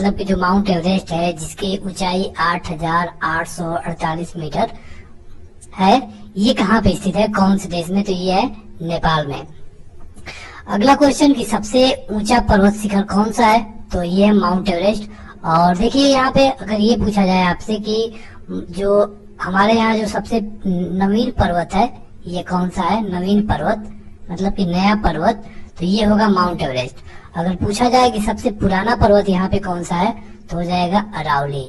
मतलब कि जो माउंट एवरेस्ट है जिसकी ऊंचाई 8,848 मीटर है, ये कहाँ पे स्थित है, कौन से देश में, तो ये है नेपाल में। अगला क्वेश्चन कि सबसे ऊंचा पर्वत शिखर कौन सा है, तो ये है माउंट एवरेस्ट। और देखिए यहाँ पे अगर ये पूछा जाए आपसे कि जो हमारे यहाँ जो सबसे नवीन पर्वत है ये कौन सा है, नवीन पर्वत मतलब कि नया पर्वत, तो ये होगा माउंट एवरेस्ट। अगर पूछा जाए कि सबसे पुराना पर्वत यहाँ पे कौन सा है, तो हो जाएगा अरावली।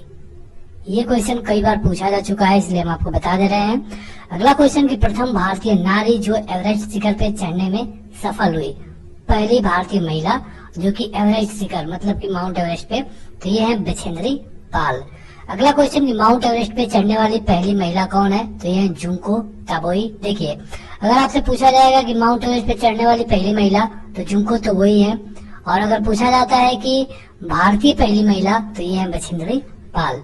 ये क्वेश्चन कई बार पूछा जा चुका है, इसलिए हम आपको बता दे रहे हैं। अगला क्वेश्चन कि प्रथम भारतीय नारी जो एवरेस्ट शिखर पे चढ़ने में सफल हुई, पहली भारतीय महिला जो कि एवरेस्ट शिखर मतलब कि माउंट एवरेस्ट पे, तो ये है बछेंद्री पाल। अगला क्वेश्चन कि माउंट एवरेस्ट पे चढ़ने वाली पहली महिला कौन है, तो ये है जुंको ताबोई। देखिए अगर आपसे पूछा जाएगा कि माउंट एवरेस्ट पे चढ़ने वाली पहली महिला, तो जुंको तो वही है। और अगर पूछा जाता है कि भारतीय पहली महिला, तो ये है बछेंद्री पाल।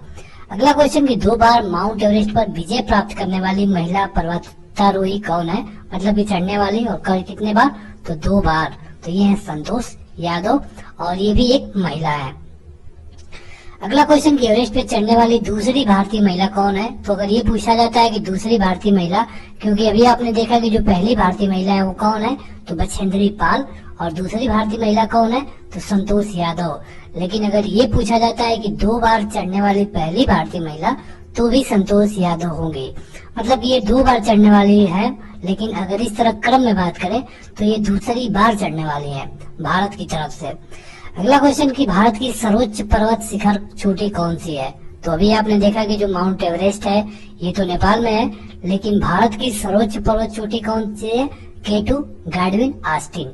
अगला क्वेश्चन कि 2 बार माउंट एवरेस्ट पर विजय प्राप्त करने वाली महिला पर्वतारोही कौन है, मतलब कि चढ़ने वाली, और कितने बार, तो 2 बार, तो ये है संतोष यादव और ये भी एक महिला है। अगला क्वेश्चन कि एवरेस्ट पे चढ़ने वाली दूसरी भारतीय महिला कौन है, तो अगर ये पूछा जाता है कि दूसरी भारतीय महिला, क्योंकि अभी आपने देखा कि जो पहली भारतीय महिला है वो कौन है, तो बछेंद्री पाल, और दूसरी भारतीय महिला कौन है, तो संतोष यादव। लेकिन अगर ये पूछा जाता है कि 2 बार चढ़ने वाली पहली भारतीय महिला, तो भी संतोष यादव होंगे। मतलब ये 2 बार चढ़ने वाली है, लेकिन अगर इस तरह क्रम में बात करें तो ये दूसरी बार चढ़ने वाली है भारत की तरफ से। अगला क्वेश्चन कि भारत की सर्वोच्च पर्वत शिखर चोटी कौन सी है, तो अभी आपने देखा कि जो माउंट एवरेस्ट है ये तो नेपाल में है, लेकिन भारत की सर्वोच्च पर्वत चोटी कौन सी है, K2 गाडविन आस्टिन।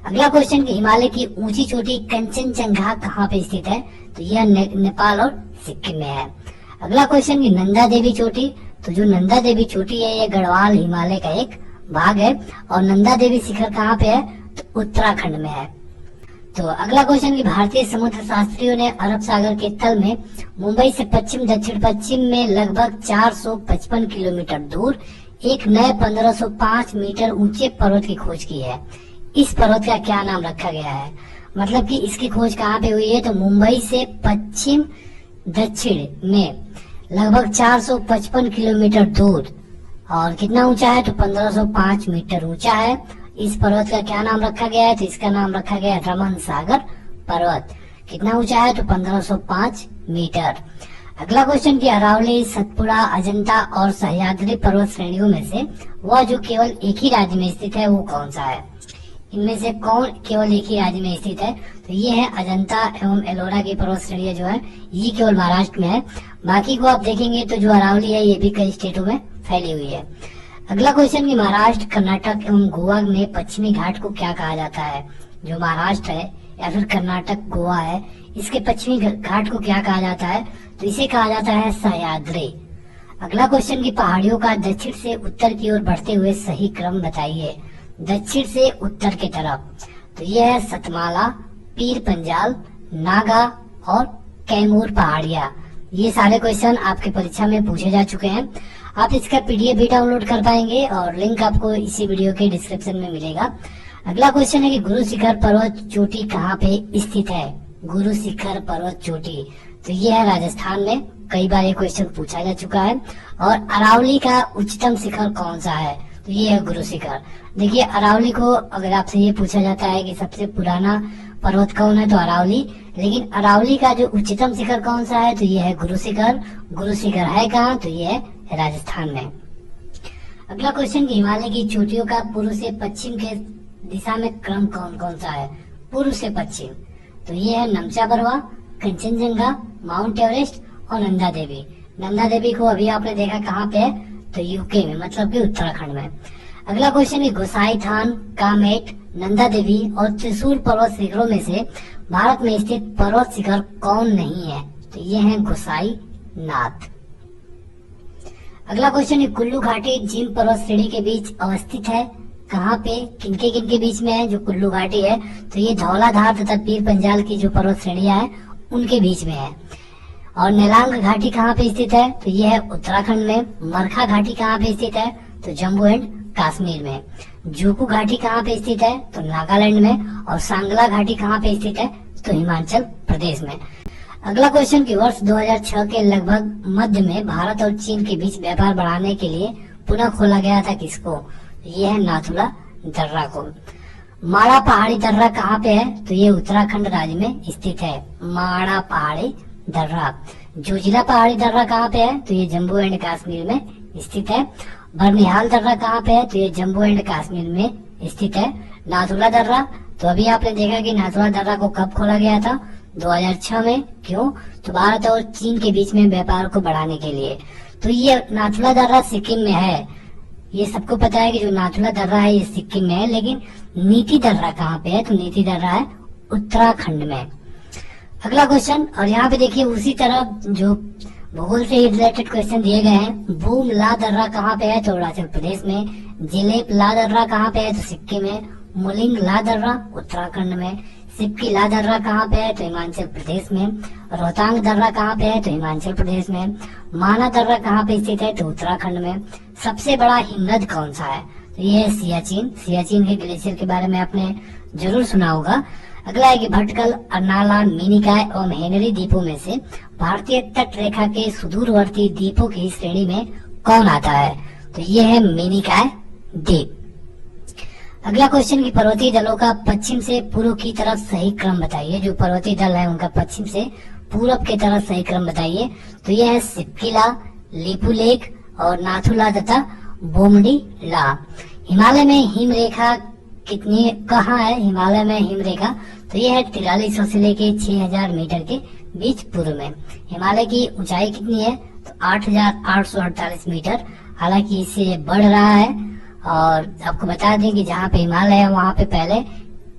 अगला क्वेश्चन कि हिमालय की ऊंची चोटी कंचनजंगा कहाँ पे स्थित है, तो यह नेपाल और सिक्किम में है। अगला क्वेश्चन कि नंदा देवी चोटी, तो जो नंदा देवी चोटी है ये गढ़वाल हिमालय का एक भाग है, और नंदा देवी शिखर कहाँ पे है, तो उत्तराखंड में है। तो अगला क्वेश्चन कि भारतीय समुद्र शास्त्रियों ने अरब सागर के तल में मुंबई से पश्चिम दक्षिण पश्चिम में लगभग 455 किलोमीटर दूर एक नए 1505 मीटर ऊंचे पर्वत की खोज की है। इस पर्वत का क्या नाम रखा गया है, मतलब कि इसकी खोज कहाँ पे हुई है, तो मुंबई से पश्चिम दक्षिण में लगभग 455 किलोमीटर दूर, और कितना ऊंचा है, तो 1505 मीटर ऊंचा है। इस पर्वत का क्या नाम रखा गया है, तो इसका नाम रखा गया है रमन सागर पर्वत। कितना ऊंचा है, तो 1505 मीटर। अगला क्वेश्चन कि अरावली, सतपुड़ा, अजंता और सह्याद्री पर्वत श्रेणियों में से वह जो केवल एक ही राज्य में स्थित है वो कौन सा है, इनमें से कौन केवल एक ही राज्य में स्थित है, तो ये है अजंता एवं एलोरा की पर्वत श्रेणियां जो है ये केवल महाराष्ट्र में है। बाकी को आप देखेंगे तो जो अरावली है ये भी कई स्टेटों में फैली हुई है। अगला क्वेश्चन कि महाराष्ट्र, कर्नाटक एवं गोवा में पश्चिमी घाट को क्या कहा जाता है, जो महाराष्ट्र है या फिर कर्नाटक गोवा है इसके पश्चिमी घाट को क्या कहा जाता है, तो इसे कहा जाता है सह्याद्री। अगला क्वेश्चन कि पहाड़ियों का दक्षिण से उत्तर की ओर बढ़ते हुए सही क्रम बताइए, दक्षिण से उत्तर की तरफ, तो यह है सतमाला, पीर पंजाल, नागा और कैमूर पहाड़िया। ये सारे क्वेश्चन आपके परीक्षा में पूछे जा चुके हैं। आप इसका पीडीएफ भी डाउनलोड कर पाएंगे और लिंक आपको इसी वीडियो के डिस्क्रिप्शन में मिलेगा। अगला क्वेश्चन है कि गुरु शिखर पर्वत चोटी कहाँ पे स्थित है, गुरु शिखर पर्वत चोटी, तो ये है राजस्थान में। कई बार ये क्वेश्चन पूछा जा चुका है। और अरावली का उच्चतम शिखर कौन सा है, तो ये है गुरु शिखर। देखिए अरावली को अगर आपसे ये पूछा जाता है कि सबसे पुराना पर्वत कौन है, तो अरावली, लेकिन अरावली का जो उच्चतम शिखर कौन सा है, तो ये है गुरु शिखर। गुरु शिखर है कहाँ, तो ये है राजस्थान में। अगला क्वेश्चन कि हिमालय की चोटियों का पूर्व से पश्चिम के दिशा में क्रम कौन कौन सा है, पूर्व से पश्चिम, तो ये है नमचा बरवा, कंचनजंगा, माउंट एवरेस्ट और नंदा देवी। नंदा देवी को अभी आपने देखा कहाँ पे है, तो यूके में, मतलब कि उत्तराखंड में। अगला क्वेश्चन है गोसाई थान, कामेट, नंदा देवी और त्रिशूल पर्वत शिखरों में से भारत में स्थित पर्वत शिखर कौन नहीं है, तो ये है गोसाई नाथ। अगला क्वेश्चन है कुल्लू घाटी जिन पर्वत श्रेणी के बीच अवस्थित है, कहाँ पे, किनके बीच में है जो कुल्लू घाटी है, तो ये धौलाधार तथा पीर पंजाल की जो पर्वत श्रेणियां हैं उनके बीच में है। और नेलांग घाटी कहाँ पे स्थित है, तो ये है उत्तराखंड में। मरखा घाटी कहाँ पे स्थित है, तो जम्मू एंड कश्मीर में। जोकू घाटी कहाँ पे स्थित है, तो नागालैंड में। और सांगला घाटी कहाँ पे स्थित है, तो हिमाचल प्रदेश में। अगला क्वेश्चन की वर्ष 2006 के लगभग मध्य में भारत और चीन के बीच व्यापार बढ़ाने के लिए पुनः खोला गया था किसको? ये है नाथुला दर्रा को। माड़ा पहाड़ी दर्रा कहाँ पे है? तो ये उत्तराखंड राज्य में स्थित है, माड़ा पहाड़ी दर्रा। जोजिला पहाड़ी दर्रा कहाँ पे है? तो ये जम्मू एंड कश्मीर में स्थित है। बर्निहाल दर्रा कहाँ पे है? तो ये जम्मू एंड कश्मीर में स्थित है। नाथुला दर्रा, तो अभी आपने देखा कि नाथुला दर्रा को कब खोला गया था? 2006 में। क्यों? तो भारत और चीन के बीच में व्यापार को बढ़ाने के लिए। तो ये नाथुला दर्रा सिक्किम में है। ये सबको पता है कि जो नाथुला दर्रा है ये सिक्किम में है, लेकिन नीति दर्रा कहाँ पे है? तो नीति दर्रा है उत्तराखंड में। अगला क्वेश्चन, और यहाँ पे देखिए उसी तरह जो भूगोल से रिलेटेड क्वेश्चन दिए गए हैं। बूम ला दर्रा कहाँ पे है? तो अरुणाचल प्रदेश में। जिलेब ला दर्रा कहाँ पे है? तो सिक्किम में। मुलिंग ला दर्रा उत्तराखंड में। सिपकी ला दर्रा कहाँ पे है? तो हिमाचल प्रदेश में। रोहतांग दर्रा कहाँ पे है? तो हिमाचल प्रदेश में। माना दर्रा कहाँ पे स्थित है? तो उत्तराखंड में। सबसे बड़ा हिमनद कौन सा है? तो ये है सियाचिन। सियाचिन के ग्लेशियर के बारे में आपने जरूर सुना होगा। अगला है कि भटकल, अर्नाला, मिनिकॉय और हेनरी द्वीपों में से भारतीय तट रेखा के सुदूरवर्ती द्वीपों की श्रेणी में कौन आता है? तो ये है मिनिकॉय द्वीप। अगला क्वेश्चन की पर्वतीय दलों का पश्चिम से पूर्व की तरफ सही क्रम बताइए। जो पर्वतीय दल है उनका पश्चिम से पूरब की तरफ सही क्रम बताइए। तो यह है सिपकीला, लिपुलेख और नाथुला तथा बोमडीला। हिमालय में हिम रेखा कितनी कहाँ है? हिमालय में हिम रेखा, तो यह है 4300 से लेके 6000 मीटर के बीच पूर्व में। हिमालय की ऊंचाई कितनी है? तो 8848 मीटर। हालांकि इससे बढ़ रहा है। और आपको बता दें कि जहाँ पे हिमालय है वहाँ पे पहले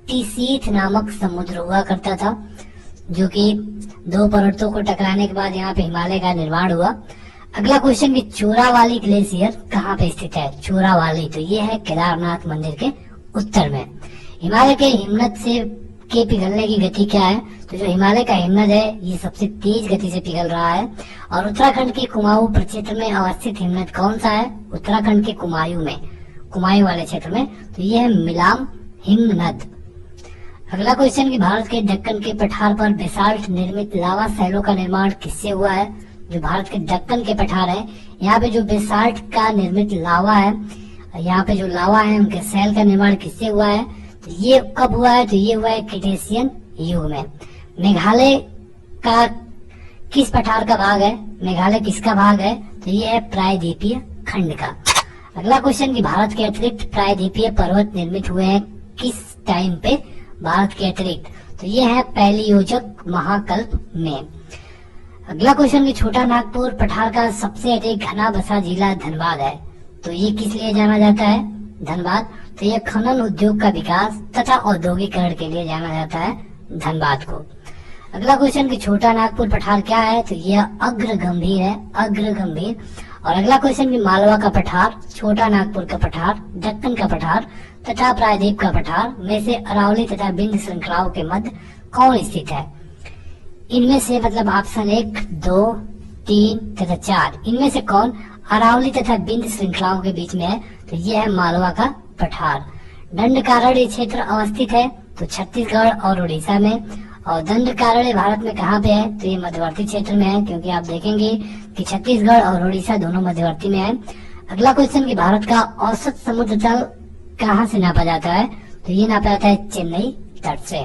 टिसीथ नामक समुद्र हुआ करता था, जो कि दो पर्वतों को टकराने के बाद यहाँ पे हिमालय का निर्माण हुआ। अगला क्वेश्चन की चोरावाली ग्लेशियर कहाँ पे स्थित है? चोरावाली, तो ये है केदारनाथ मंदिर के उत्तर में। हिमालय के हिमनद से के पिघलने की गति क्या है? तो जो हिमालय का हिमनद है ये सबसे तेज गति से पिघल रहा है। और उत्तराखंड के कुमाऊं प्रक्षेत्र में अवस्थित हिमनद कौन सा है? उत्तराखंड के कुमायूं में, कुमायूं वाले क्षेत्र में, तो ये है मिलाम हिमनद। अगला क्वेश्चन कि भारत के दक्कन के पठार पर बेसाल्ट निर्मित लावा शैलों का निर्माण किससे हुआ है? जो भारत के दक्कन के पठार है, यहाँ पे जो बेसाल्ट का निर्मित लावा है, यहाँ पे जो लावा है उनके शैल का निर्माण किससे हुआ है? तो ये कब हुआ है? तो ये हुआ है क्रिटेशियन युग में। मेघालय का किस पठार का भाग है? मेघालय किसका भाग है? तो ये है प्रायद्वीपीय खंड का। अगला क्वेश्चन कि भारत के अतिरिक्त प्रायद्वीपीय पर्वत निर्मित हुए हैं किस टाइम पे? भारत के अतिरिक्त, तो ये है पैलियोजक महाकल्प में। अगला क्वेश्चन कि छोटा नागपुर पठार का सबसे अधिक घना बसा जिला धनबाद है, तो ये किस लिए जाना जाता है? धनबाद, तो ये खनन उद्योग का विकास तथा औद्योगिकरण के लिए जाना जाता है धनबाद को। अगला क्वेश्चन कि छोटा नागपुर पठार क्या है? तो यह अग्र गंभीर है, अग्र गंभीर। और अगला क्वेश्चन कि मालवा का पठार, छोटा नागपुर का पठार, दक्कन का पठार तथा प्रायद्वीप का पठार में से अरावली तथा बिंद श्रृंखलाओं के मध्य कौन स्थित है? इनमें से मतलब ऑप्शन 1, 2, 3 तथा 4, इनमें से कौन अरावली तथा बिंद श्रृंखलाओं के बीच में है? तो यह है मालवा का पठार। दंडकारण्य क्षेत्र अवस्थित है, तो छत्तीसगढ़ और उड़ीसा में। और दंडकारण्य भारत में कहाँ पे है? तो ये मध्यवर्ती क्षेत्र में है, क्योंकि आप देखेंगे कि छत्तीसगढ़ और उड़ीसा दोनों मध्यवर्ती में है। अगला क्वेश्चन कि भारत का औसत समुद्र तल कहाँ से नापा जाता है? तो ये नापा जाता है चेन्नई तट से।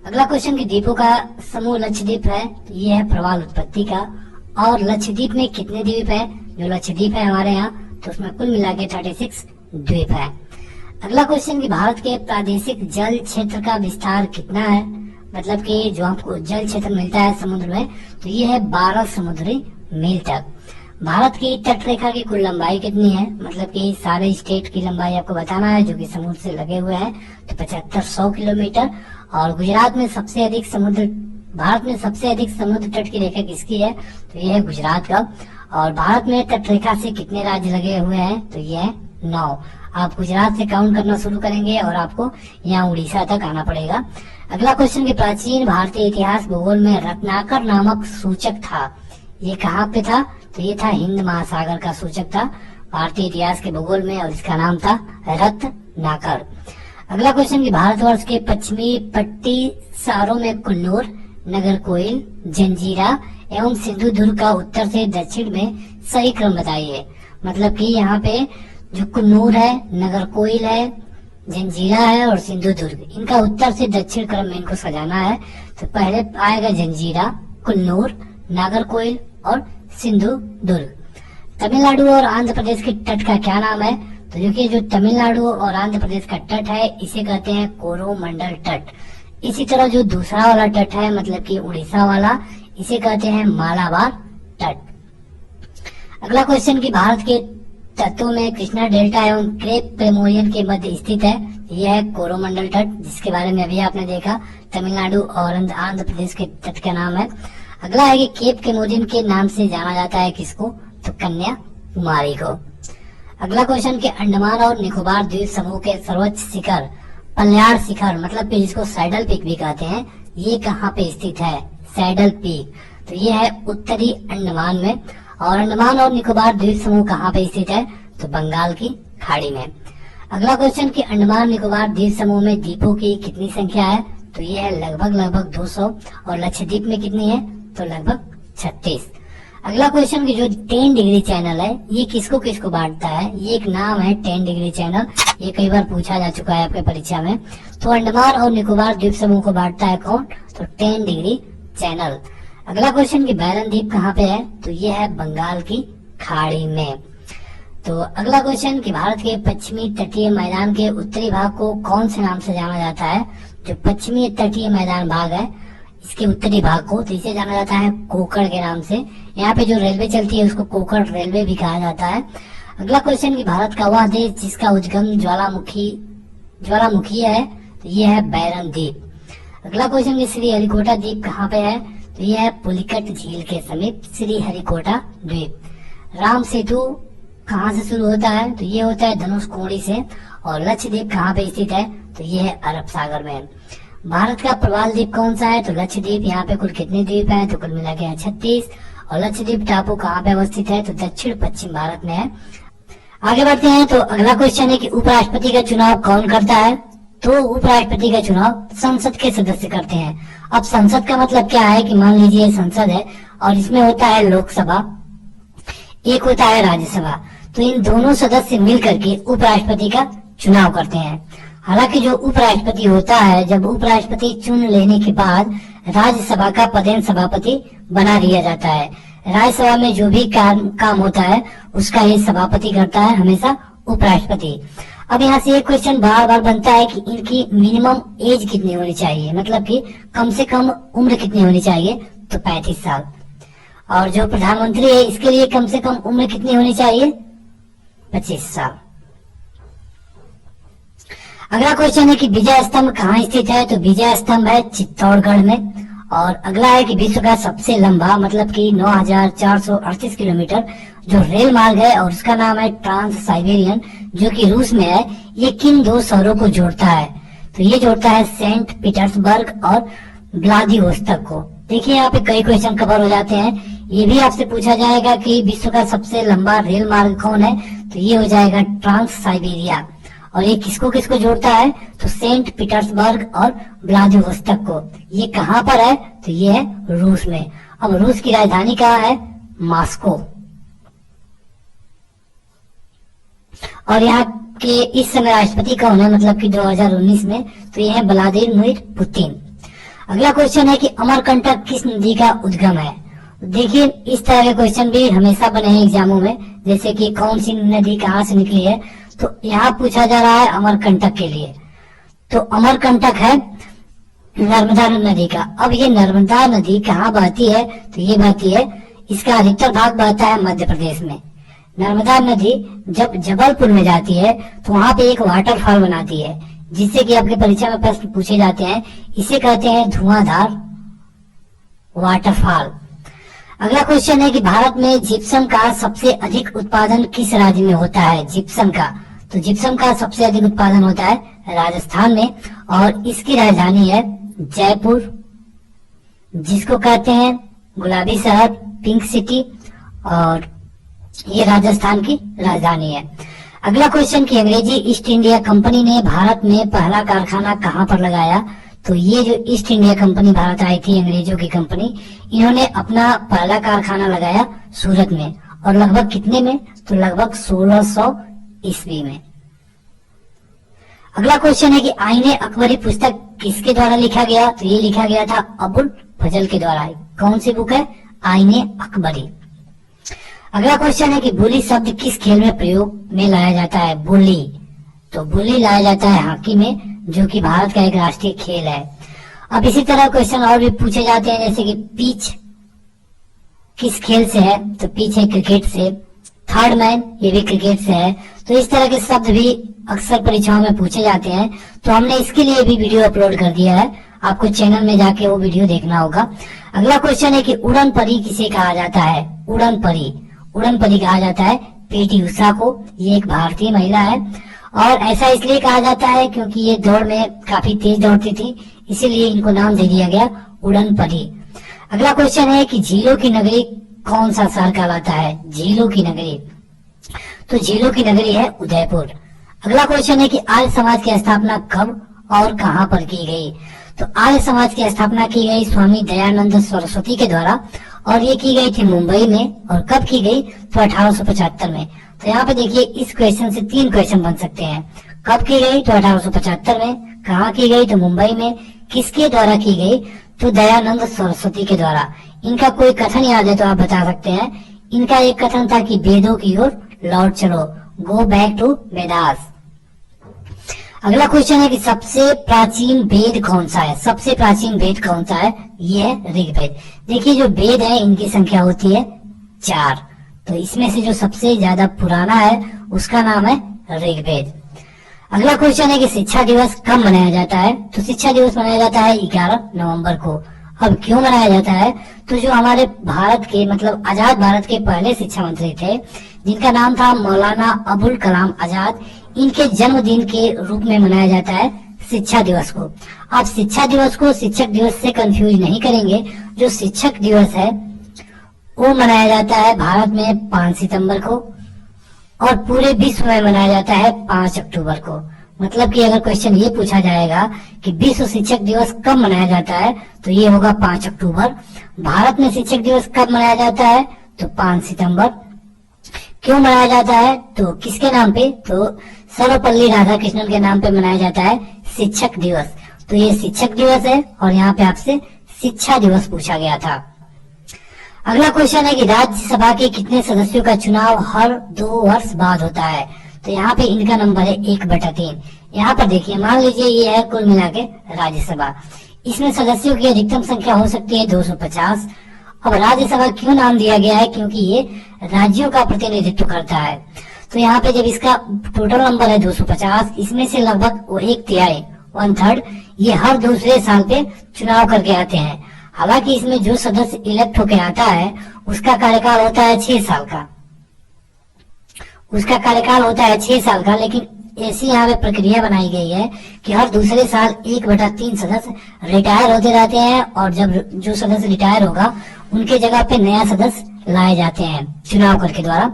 अगला क्वेश्चन कि द्वीपों का समूह लक्षद्वीप है, तो ये है प्रवाल उत्पत्ति का। और लक्षद्वीप में कितने द्वीप है? जो लक्षद्वीप है हमारे यहाँ, तो उसमें कुल मिला के 36 द्वीप है। अगला क्वेश्चन कि भारत के प्रादेशिक जल क्षेत्र का विस्तार कितना है? मतलब कि जो हमको जल क्षेत्र मिलता है समुद्र में, तो ये है 12 समुद्री मील तक। भारत की तट रेखा की कुल लंबाई कितनी है? मतलब कि सारे स्टेट की लंबाई आपको बताना है जो कि समुद्र से लगे हुए हैं, तो 7500 किलोमीटर। और गुजरात में सबसे अधिक समुद्र, भारत में सबसे अधिक समुद्र तट की रेखा किसकी है? तो ये है गुजरात का। और भारत में तट रेखा से कितने राज्य लगे हुए हैं? तो ये है 9। आप गुजरात से काउंट करना शुरू करेंगे और आपको यहाँ उड़ीसा तक आना पड़ेगा। अगला क्वेश्चन कि प्राचीन भारतीय इतिहास भूगोल में रत्नाकर नामक सूचक था, ये कहाँ पे था? तो ये था हिंद महासागर का सूचक था भारतीय इतिहास के भूगोल में, और इसका नाम था रत्नाकर। अगला क्वेश्चन कि भारतवर्ष के पश्चिमी पट्टी शहरों में कुल्लूर, नागरकोइल, जंजीरा एवं सिंधुदुर्ग का उत्तर से दक्षिण में सही क्रम बताइए। मतलब कि यहाँ पे जो कन्नूर है, नागरकोइल है, जंजीरा है और सिंधुदुर्ग, इनका उत्तर से दक्षिण क्रम में इनको सजाना है। तो पहले आएगा जंजीरा, कन्नूर, नागरकोइल और सिंधुदुर्ग। तमिलनाडु और आंध्र प्रदेश के तट का क्या नाम है? तो देखिए, जो तमिलनाडु और आंध्र प्रदेश का तट है इसे कहते हैं कोरोमंडल तट। इसी तरह जो दूसरा वाला तट है, मतलब कि उड़ीसा वाला, इसे कहते हैं मालाबार तट। अगला क्वेश्चन कि भारत के तटों में कृष्णा डेल्टा एवं क्रेप प्रेमोरियन के मध्य स्थित है, यह है कोरोमंडल तट, जिसके बारे में अभी आपने देखा। तमिलनाडु और आंध्र प्रदेश के तट का नाम है। अगला है कि केप कैमोरियन के नाम से जाना जाता है किसको? तो कन्याकुमारी को। अगला क्वेश्चन कि अंडमान और निकोबार द्वीप समूह के सर्वोच्च शिखर पल्याड़ शिखर, मतलब कि जिसको सैडल पीक भी कहते हैं, ये कहाँ पे स्थित है? Saddle peak. तो ये है उत्तरी अंडमान में। और अंडमान और निकोबार द्वीप समूह कहाँ पे स्थित है? तो बंगाल की खाड़ी में। अगला क्वेश्चन कि अंडमान निकोबार द्वीप समूह में द्वीपों की कितनी संख्या है? तो ये है लगभग 200। और लक्षद्वीप में कितनी है? तो लगभग 36। अगला क्वेश्चन की जो 10 डिग्री चैनल है, ये किसको किसको बांटता है? ये एक नाम है 10 डिग्री चैनल, ये कई बार पूछा जा चुका है आपके परीक्षा में। तो अंडमान और निकोबार द्वीप समूह को बांटता है कौन? तो 10 डिग्री चैनल। अगला क्वेश्चन कि बैरन द्वीप कहाँ पे है? तो ये है बंगाल की खाड़ी में। तो अगला क्वेश्चन कि भारत के पश्चिमी तटीय मैदान के उत्तरी भाग को कौन से नाम से जाना जाता है? जो पश्चिमी तटीय मैदान भाग है, इसके उत्तरी भाग को, तो इसे जाना जाता है कोकण के नाम से। यहाँ पे जो रेलवे चलती है उसको कोकण रेलवे भी कहा जाता है। अगला क्वेश्चन कि भारत का वह देश जिसका उद्गम ज्वालामुखी है, तो ये है बैरन द्वीप। अगला क्वेश्चन कि श्री हरिकोटा द्वीप कहाँ पे है? तो यह है पुलिकट झील के समीप श्री हरिकोटा द्वीप। राम सेतु कहाँ से शुरू होता है? तो ये होता है धनुषकोडी से। और लक्षद्वीप कहाँ पे स्थित है? तो ये है अरब सागर में। भारत का प्रवाल द्वीप कौन सा है? तो लक्षद्वीप। यहाँ पे कुल कितने द्वीप हैं? तो कुल मिला के 36। और लक्षद्वीप टापू कहाँ पे अवस्थित है? तो दक्षिण पश्चिम भारत में है। आगे बढ़ते हैं। तो अगला क्वेश्चन है कि उपराष्ट्रपति का चुनाव कौन करता है? तो उपराष्ट्रपति का चुनाव संसद के सदस्य करते हैं। अब संसद का मतलब क्या है कि मान लीजिए संसद है और इसमें होता है लोकसभा, एक होता है राज्यसभा। तो इन दोनों सदस्य मिलकर के उपराष्ट्रपति का चुनाव करते हैं। हालांकि जो उपराष्ट्रपति होता है, जब उपराष्ट्रपति चुन लेने के बाद राज्यसभा का पदेन सभापति बना दिया जाता है। राज्यसभा में जो भी काम होता है उसका ये सभापति करता है हमेशा उपराष्ट्रपति। अब यहाँ से एक क्वेश्चन बार बार बनता है कि इनकी मिनिमम एज कितनी होनी चाहिए, मतलब कि कम से कम उम्र कितनी होनी चाहिए? तो 35 साल। और जो प्रधानमंत्री है इसके लिए कम से कम उम्र कितनी होनी चाहिए? 25 साल। अगला क्वेश्चन है कि विजय स्तंभ कहाँ स्थित है? तो विजय स्तंभ है चित्तौड़गढ़ में। और अगला है कि विश्व का सबसे लंबा, मतलब कि 9438 किलोमीटर जो रेल मार्ग है और उसका नाम है ट्रांस साइबेरियन, जो कि रूस में है, ये किन दो शहरों को जोड़ता है? तो ये जोड़ता है सेंट पीटर्सबर्ग और व्लादिवोस्तोक को। देखिए यहाँ पे कई क्वेश्चन कवर हो जाते हैं। ये भी आपसे पूछा जाएगा कि विश्व का सबसे लंबा रेल मार्ग कौन है? तो ये हो जाएगा ट्रांस साइबेरिया। और ये किसको किसको जोड़ता है? तो सेंट पीटर्सबर्ग और व्लादिवोस्तोक को। ये कहाँ पर है? तो ये है रूस में। अब रूस की राजधानी कहाँ है? मॉस्को। और यहाँ के इस समय राष्ट्रपति कौन है, मतलब कि 2019 में? तो ये है व्लादिमीर पुतिन। अगला क्वेश्चन है कि अमरकंटक किस नदी का उद्गम है? देखिए इस तरह के क्वेश्चन भी हमेशा बने हैं एग्जामों में, जैसे कि कौन सी नदी कहाँ से निकली है। तो यहाँ पूछा जा रहा है अमरकंटक के लिए। तो अमरकंटक है नर्मदा नदी का। अब ये नर्मदा नदी कहाँ बहती है? तो ये बहती है, इसका अधिकतर भाग बहता है मध्य प्रदेश में। नर्मदा नदी जब जबलपुर में जाती है तो वहां पे एक वाटरफॉल बनाती है, जिससे कि आपके परीक्षा में प्रश्न पूछे जाते हैं। इसे कहते हैं धुआंधार वाटरफॉल। अगला क्वेश्चन है कि भारत में जिप्सम का सबसे अधिक उत्पादन किस राज्य में होता है? जिप्सम का, तो जिप्सम का सबसे अधिक उत्पादन होता है राजस्थान में। और इसकी राजधानी है जयपुर, जिसको कहते हैं गुलाबी शहर, पिंक सिटी, और ये राजस्थान की राजधानी है। अगला क्वेश्चन कि अंग्रेजी ईस्ट इंडिया कंपनी ने भारत में पहला कारखाना कहाँ पर लगाया? तो ये जो ईस्ट इंडिया कंपनी भारत आई थी, अंग्रेजों की कंपनी, इन्होंने अपना पहला कारखाना लगाया सूरत में, और लगभग कितने में, तो लगभग 1600 ईस्वी में। अगला क्वेश्चन है कि आईने अकबरी पुस्तक किसके द्वारा लिखा गया, तो ये लिखा गया था अबुल फजल के द्वारा। कौन सी बुक है, आईने अकबरी। अगला क्वेश्चन है कि बुली शब्द किस खेल में प्रयोग में लाया जाता है, बुली, तो बुली लाया जाता है हॉकी में, जो कि भारत का एक राष्ट्रीय खेल है। अब इसी तरह क्वेश्चन और भी पूछे जाते हैं, जैसे कि पिच किस खेल से है, तो पिच है क्रिकेट से। थर्ड मैन, ये भी क्रिकेट से है। तो इस तरह के शब्द भी अक्सर परीक्षाओं में पूछे जाते हैं, तो हमने इसके लिए भी वीडियो अपलोड कर दिया है, आपको चैनल में जाके वो वीडियो देखना होगा। अगला क्वेश्चन है कि उड़न परी किसे कहा जाता है, उड़न परी, उड़न परी कहा जाता है पीटी उषा को। ये एक भारतीय महिला है, और ऐसा इसलिए कहा जाता है क्योंकि ये दौड़ में काफी तेज दौड़ती थी, इसीलिए इनको नाम दे दिया गया उड़न परी। अगला क्वेश्चन है कि झीलों की नगरी कौन सा शहर कहलाता है, झीलों की नगरी, तो झीलों की नगरी है उदयपुर। अगला क्वेश्चन है कि आर्य समाज की स्थापना कब और कहां पर की गई, तो आर्य समाज की स्थापना की गई स्वामी दयानंद सरस्वती के द्वारा, और ये की गई थी मुंबई में। और कब की गई, तो 1875 में। तो यहाँ पे देखिए इस क्वेश्चन से 3 क्वेश्चन बन सकते हैं। कब की गई, तो 1875 में। कहाँ की गई, तो मुंबई में। किसके द्वारा की गई, तो दयानंद सरस्वती के द्वारा। इनका कोई कथन याद है तो आप बता सकते हैं। इनका एक कथन था कि वेदों की ओर लौट चलो, गो बैक टू वेदास। अगला क्वेश्चन है कि सबसे प्राचीन वेद कौन सा है, सबसे प्राचीन वेद कौन सा है, ये है ऋग्वेद। देखिए जो वेद है इनकी संख्या होती है 4, तो इसमें से जो सबसे ज्यादा पुराना है उसका नाम है ऋग्वेद। अगला क्वेश्चन है कि शिक्षा दिवस कब मनाया जाता है, तो शिक्षा दिवस मनाया जाता है 11 नवंबर को। अब क्यों मनाया जाता है, तो जो हमारे भारत के मतलब आजाद भारत के पहले शिक्षा मंत्री थे, जिनका नाम था मौलाना अबुल कलाम आजाद, इनके जन्मदिन के रूप में मनाया जाता है शिक्षा दिवस को। आप शिक्षा दिवस को शिक्षक दिवस से कंफ्यूज नहीं करेंगे। जो शिक्षक दिवस है वो मनाया जाता है भारत में 5 सितंबर को, और पूरे विश्व में मनाया जाता है 5 अक्टूबर को। मतलब कि अगर क्वेश्चन ये पूछा जाएगा कि विश्व शिक्षक दिवस कब मनाया जाता है, तो ये होगा 5 अक्टूबर। भारत में शिक्षक दिवस कब मनाया जाता है, तो 5 सितंबर। क्यों मनाया जाता है, तो किसके नाम पे, तो सर्वपल्ली राधाकृष्णन के नाम पे मनाया जाता है शिक्षक दिवस। तो ये शिक्षक दिवस है, और यहाँ पे आपसे शिक्षा दिवस पूछा गया था। अगला क्वेश्चन है कि राज्यसभा के कितने सदस्यों का चुनाव हर 2 वर्ष बाद होता है, तो यहाँ पे इनका नंबर है 1/3। यहाँ पर देखिए मान लीजिए ये है कुल मिला के राज्यसभा, इसमें सदस्यों की अधिकतम संख्या हो सकती है 250। अब राज्यसभा क्यों नाम दिया गया है, क्योंकि ये राज्यों का प्रतिनिधित्व करता है। तो यहाँ पे जब इसका टोटल नंबर है 250, इसमें से लगभग 1/3 1/3 ये हर दूसरे साल पे चुनाव करके आते हैं। हालांकि इसमें जो सदस्य इलेक्ट होके आता है उसका कार्यकाल होता है 6 साल का, उसका कार्यकाल होता है 6 साल का। लेकिन ऐसी यहाँ पे प्रक्रिया बनाई गई है कि हर दूसरे साल 1/3 सदस्य रिटायर होते रहते हैं, और जब जो सदस्य रिटायर होगा उनके जगह पे नया सदस्य लाए जाते हैं चुनाव करके द्वारा।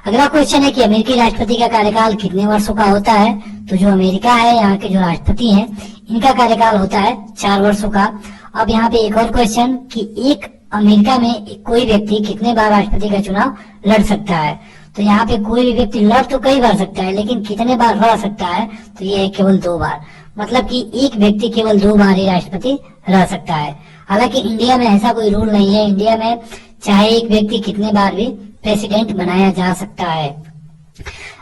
अगला क्वेश्चन है कि अमेरिकी राष्ट्रपति का कार्यकाल कितने वर्षों का होता है, तो जो अमेरिका है यहाँ के जो राष्ट्रपति हैं इनका कार्यकाल होता है 4 वर्षों का। अब यहाँ पे एक और क्वेश्चन कि एक अमेरिका में कोई व्यक्ति कितने बार राष्ट्रपति का चुनाव लड़ सकता है, तो यहाँ पे कोई भी व्यक्ति लड़ तो कई बार सकता है, लेकिन कितने बार लड़ सकता है, तो ये है केवल 2 बार। मतलब कि एक व्यक्ति केवल 2 बार ही राष्ट्रपति रह सकता है। हालांकि इंडिया में ऐसा कोई रूल नहीं है, इंडिया में चाहे एक व्यक्ति कितने बार भी प्रेसिडेंट बनाया जा सकता है।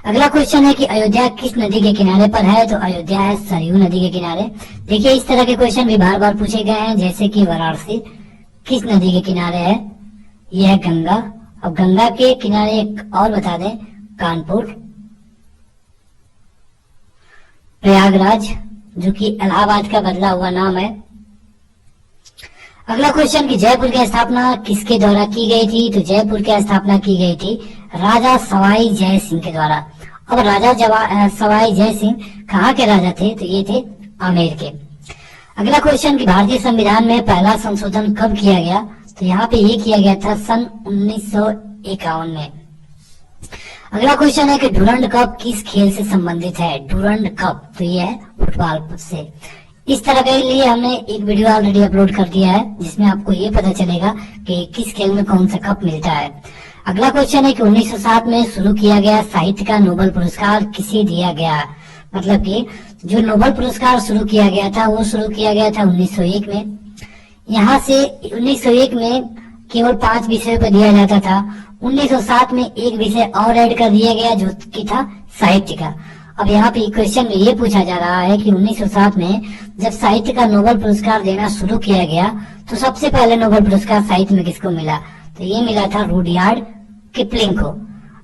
अगला क्वेश्चन है कि अयोध्या किस नदी के किनारे पर है, तो अयोध्या है सरयू नदी के किनारे। देखिए इस तरह के क्वेश्चन भी बार बार पूछे गए हैं, जैसे कि वाराणसी किस नदी के किनारे है, यह है गंगा। अब गंगा के किनारे एक और बता दें, कानपुर। प्रयागराज जो कि इलाहाबाद का बदला हुआ नाम है। अगला क्वेश्चन कि जयपुर की स्थापना किसके द्वारा की गई थी, तो जयपुर की स्थापना की गई थी राजा सवाई जय सिंह के द्वारा। अब राजा सवाई जय सिंह कहाँ के राजा थे, तो ये थे आमेर के। अगला क्वेश्चन कि भारतीय संविधान में पहला संशोधन कब किया गया, तो यहाँ पे ये किया गया था सन 1951 में। अगला क्वेश्चन है कि डूरंड कप किस खेल से संबंधित है, डूरंड कप, तो ये है फुटबॉल से। इस तरह के लिए हमने एक वीडियो ऑलरेडी अपलोड कर दिया है, जिसमें आपको ये पता चलेगा कि किस खेल में कौन सा कप मिलता है। अगला क्वेश्चन है कि 1907 में शुरू किया गया साहित्य का नोबेल पुरस्कार किसे दिया गया। मतलब कि जो नोबेल पुरस्कार शुरू किया गया था वो शुरू किया गया था 1901 में। यहाँ से 1901 में केवल 5 विषयों पर दिया जाता था। 1907 में एक विषय और ऐड कर दिया गया जो कि था साहित्य का। अब यहाँ पे क्वेश्चन में ये पूछा जा रहा है कि 1907 में जब साहित्य का नोबेल पुरस्कार देना शुरू किया गया तो सबसे पहले नोबेल पुरस्कार साहित्य में किसको मिला। तो ये मिला था रुडयार्ड किपलिंग को।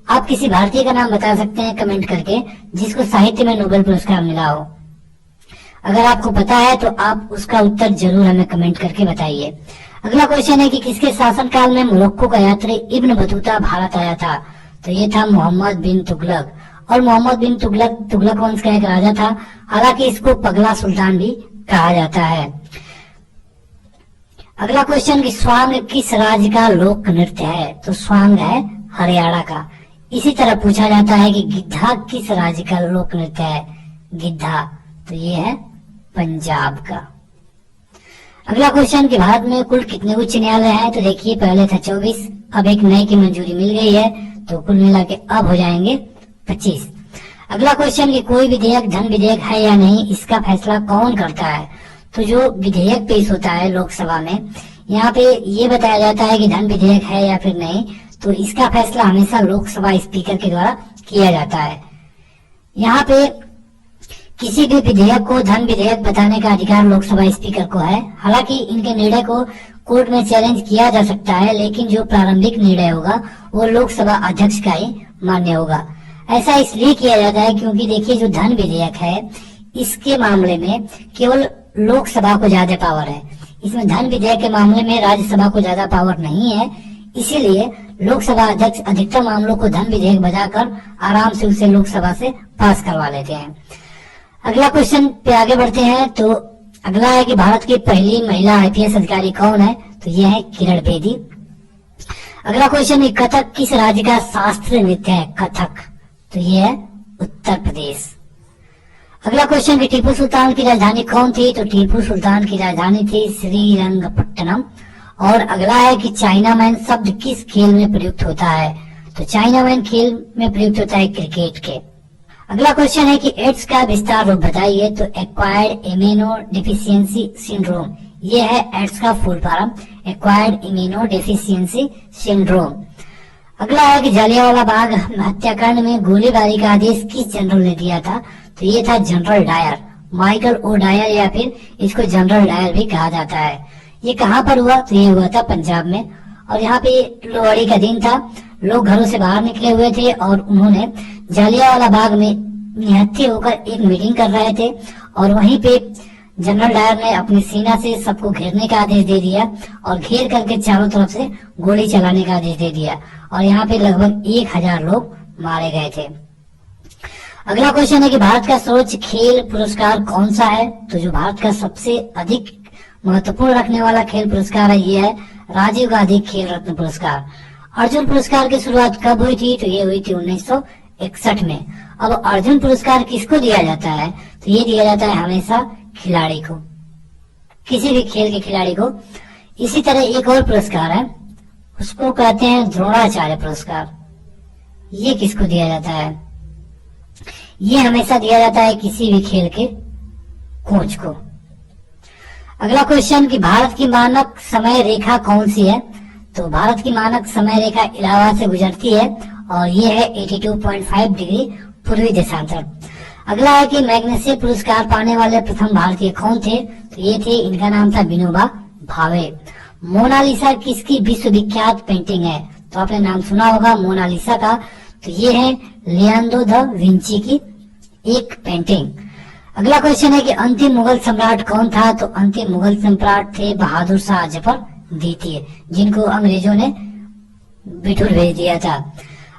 आप किसी भारतीय का नाम बता सकते हैं कमेंट करके जिसको साहित्य में नोबेल पुरस्कार मिला हो। अगर आपको पता है तो आप उसका उत्तर जरूर हमें कमेंट करके बताइए। अगला क्वेश्चन है कि किसके शासनकाल में मोरक्को का यात्री इब्न बतूता भारत आया था। तो ये था मोहम्मद बिन तुगलक। और मोहम्मद बिन तुगलक वंश का एक राजा था। हालांकि इसको पगला सुल्तान भी कहा जाता है। अगला क्वेश्चन कि स्वांग किस राज्य का लोक नृत्य है। तो स्वांग है हरियाणा का। इसी तरह पूछा जाता है कि गिद्धा किस राज्य का लोक नृत्य है। गिद्धा तो ये है पंजाब का। अगला क्वेश्चन कि भारत में कुल कितने उच्च न्यायालय हैं। तो देखिए पहले था 24, अब एक नए की मंजूरी मिल गई है तो कुल मिला के अब हो जाएंगे 25। अगला क्वेश्चन कि कोई विधेयक धन विधेयक है या नहीं, इसका फैसला कौन करता है। तो जो विधेयक पेश होता है लोकसभा में, यहाँ पे ये बताया जाता है कि धन विधेयक है या फिर नहीं, तो इसका फैसला हमेशा लोकसभा स्पीकर के द्वारा किया जाता है। यहाँ पे किसी भी विधेयक को धन विधेयक बताने का अधिकार लोकसभा स्पीकर को है। हालांकि इनके निर्णय को कोर्ट में चैलेंज किया जा सकता है, लेकिन जो प्रारंभिक निर्णय होगा वो लोकसभा अध्यक्ष का ही मान्य होगा। ऐसा इसलिए किया जाता है क्योंकि देखिए जो धन विधेयक है इसके मामले में केवल लोकसभा को ज्यादा पावर है। इसमें धन विधेयक के मामले में राज्यसभा को ज्यादा पावर नहीं है। इसीलिए लोकसभा अध्यक्ष अधिकतर मामलों को धन विधेयक बजाकर आराम से उसे लोकसभा से पास करवा लेते हैं। अगला क्वेश्चन पे आगे बढ़ते हैं। तो अगला है कि भारत की पहली महिला IPS अधिकारी कौन है। तो यह है किरण बेदी। अगला क्वेश्चन है कथक किस राज्य का शास्त्रीय नृत्य है। कथक तो यह है उत्तर प्रदेश। अगला क्वेश्चन कि टीपू सुल्तान की राजधानी कौन थी। तो टीपू सुल्तान की राजधानी थी श्रीरंगपट्टनम। और अगला है कि चाइना मैन शब्द किस खेल में प्रयुक्त होता है। तो चाइना मैन खेल में प्रयुक्त होता है क्रिकेट के। अगला क्वेश्चन है कि एड्स का विस्तार रूप बताइए। तो एक्वायर्ड इम्यूनो डेफिशिएंसी सिंड्रोम, ये है एड्स का full form, acquired immuno deficiency syndrome. अगला है कि जलियांवाला बाग हत्याकांड में गोलीबारी का आदेश किस जनरल ने दिया था। तो ये था General Dyer, Michael O'Dwyer, या फिर इसको जनरल डायर भी कहा जाता है। ये कहाँ पर हुआ। तो ये हुआ था पंजाब में। और यहाँ पे लोहड़ी का दिन था, लोग घरों से बाहर निकले हुए थे और उन्होंने जलियांवाला बाग में निहत्थे होकर एक मीटिंग कर रहे थे। और वहीं पे जनरल डायर ने अपनी सेना से सबको घेरने का आदेश दे दिया और घेर करके चारों तरफ से गोली चलाने का आदेश दे दिया। और यहाँ पे लगभग 1000 लोग मारे गए थे। अगला क्वेश्चन है कि भारत का सर्वोच्च खेल पुरस्कार कौन सा है। तो जो भारत का सबसे अधिक महत्वपूर्ण रखने वाला खेल पुरस्कार है ये है राजीव गांधी खेल रत्न पुरस्कार। अर्जुन पुरस्कार की शुरुआत कब हुई थी। तो ये हुई थी 1961 में। अब अर्जुन पुरस्कार किसको दिया जाता है। तो ये दिया जाता है हमेशा खिलाड़ी को, किसी भी खेल के खिलाड़ी को। इसी तरह एक और पुरस्कार है, उसको कहते हैं द्रोणाचार्य पुरस्कार। ये किसको दिया जाता है। ये हमेशा दिया जाता है किसी भी खेल के कोच को। अगला क्वेश्चन कि भारत की मानक समय रेखा कौन सी है। तो भारत की मानक समय रेखा इलाहाबाद से गुजरती है और ये है 82.5 डिग्री पूर्वी देशांतर। अगला है कि मैग्नेसी पुरस्कार पाने वाले प्रथम भारतीय कौन थे। तो ये थे, इनका नाम था विनोबा भावे। मोनालिसा किसकी विश्वविख्यात पेंटिंग है। तो आपने नाम सुना होगा मोनालिसा का। तो ये है लियोनार्डो दा विंची की एक पेंटिंग। अगला क्वेश्चन है कि अंतिम मुगल सम्राट कौन था। तो अंतिम मुगल सम्राट थे बहादुर शाह जफर द्वितीय, जिनको अंग्रेजों ने बिठूर भेज दिया था।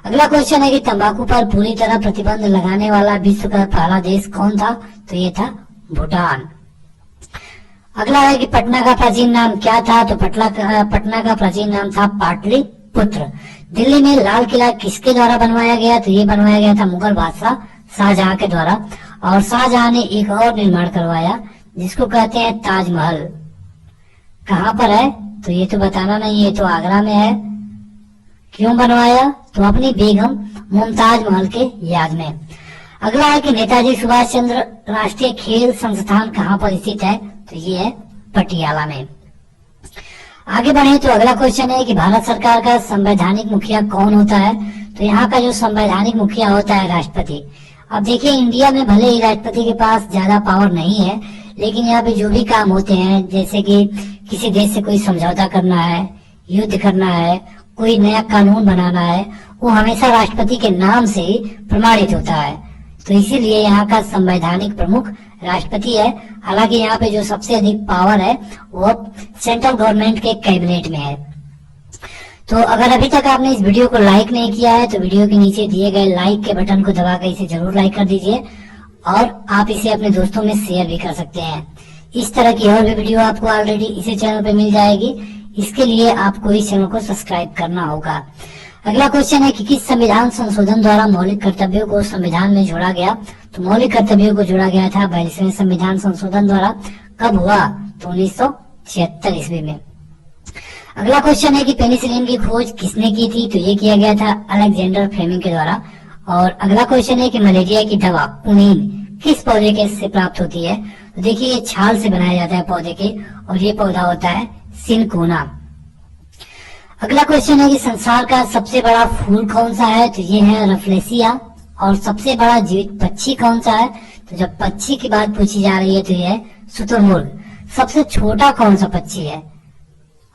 अगला क्वेश्चन है कि तंबाकू पर पूरी तरह प्रतिबंध लगाने वाला विश्व का पहला देश कौन था। तो ये था भूटान। अगला है कि पटना का प्राचीन नाम क्या था। तो पटना का प्राचीन नाम था पाटलिपुत्र। दिल्ली में लाल किला किसके द्वारा बनवाया गया। तो ये बनवाया गया था मुगल बादशाह शाहजहां के द्वारा। और शाहजहां ने एक और निर्माण करवाया जिसको कहते हैं ताजमहल, कहाँ पर है? तो ये तो बताना नहीं है, तो आगरा में है। क्यों बनवाया? तो अपनी बेगम मुमताज महल के याद में। अगला है कि नेताजी सुभाष चंद्र राष्ट्रीय खेल संस्थान कहाँ पर स्थित है? तो ये है पटियाला में। आगे बढ़े तो अगला क्वेश्चन है कि भारत सरकार का संवैधानिक मुखिया कौन होता है? तो यहाँ का जो संवैधानिक मुखिया होता है राष्ट्रपति। अब देखिए, इंडिया में भले ही राष्ट्रपति के पास ज्यादा पावर नहीं है, लेकिन यहाँ पे जो भी काम होते हैं, जैसे कि किसी देश से कोई समझौता करना है, युद्ध करना है, कोई नया कानून बनाना है, वो हमेशा राष्ट्रपति के नाम से ही प्रमाणित होता है। तो इसीलिए यहाँ का संवैधानिक प्रमुख राष्ट्रपति है। हालांकि यहाँ पे जो सबसे अधिक पावर है वो सेंट्रल गवर्नमेंट के कैबिनेट में है। तो अगर अभी तक आपने इस वीडियो को लाइक नहीं किया है तो वीडियो के नीचे दिए गए लाइक के बटन को दबाकर इसे जरूर लाइक कर दीजिए, और आप इसे अपने दोस्तों में शेयर भी कर सकते हैं। इस तरह की और भी वीडियो आपको ऑलरेडी इसी चैनल पे मिल जाएगी। इसके लिए आपको इस चैनल को सब्सक्राइब करना होगा। अगला क्वेश्चन है कि किस संविधान संशोधन द्वारा मौलिक कर्तव्यों को संविधान में जोड़ा गया? तो मौलिक कर्तव्यों को जोड़ा गया था 42वें संविधान संशोधन द्वारा। कब हुआ? तो 1976 ईस्वी में। अगला क्वेश्चन है कि पेनिसिलिन की खोज किसने की थी? तो ये किया गया था अलेक्जेंडर फ्लेमिंग के द्वारा। और अगला क्वेश्चन है कि मलेरिया की दवा क्विनीन किस पौधे के से प्राप्त होती है? तो देखिए, ये छाल से बनाया जाता है पौधे के, और ये पौधा होता है सिनकोना। अगला क्वेश्चन है कि संसार का सबसे बड़ा फूल कौन सा है? तो ये है रफलेसिया। और सबसे बड़ा जीवित पक्षी कौन सा है? तो जब पक्षी की बात पूछी जा रही है तो ये है शुतुरमुर्ग। सबसे छोटा कौन सा पक्षी है?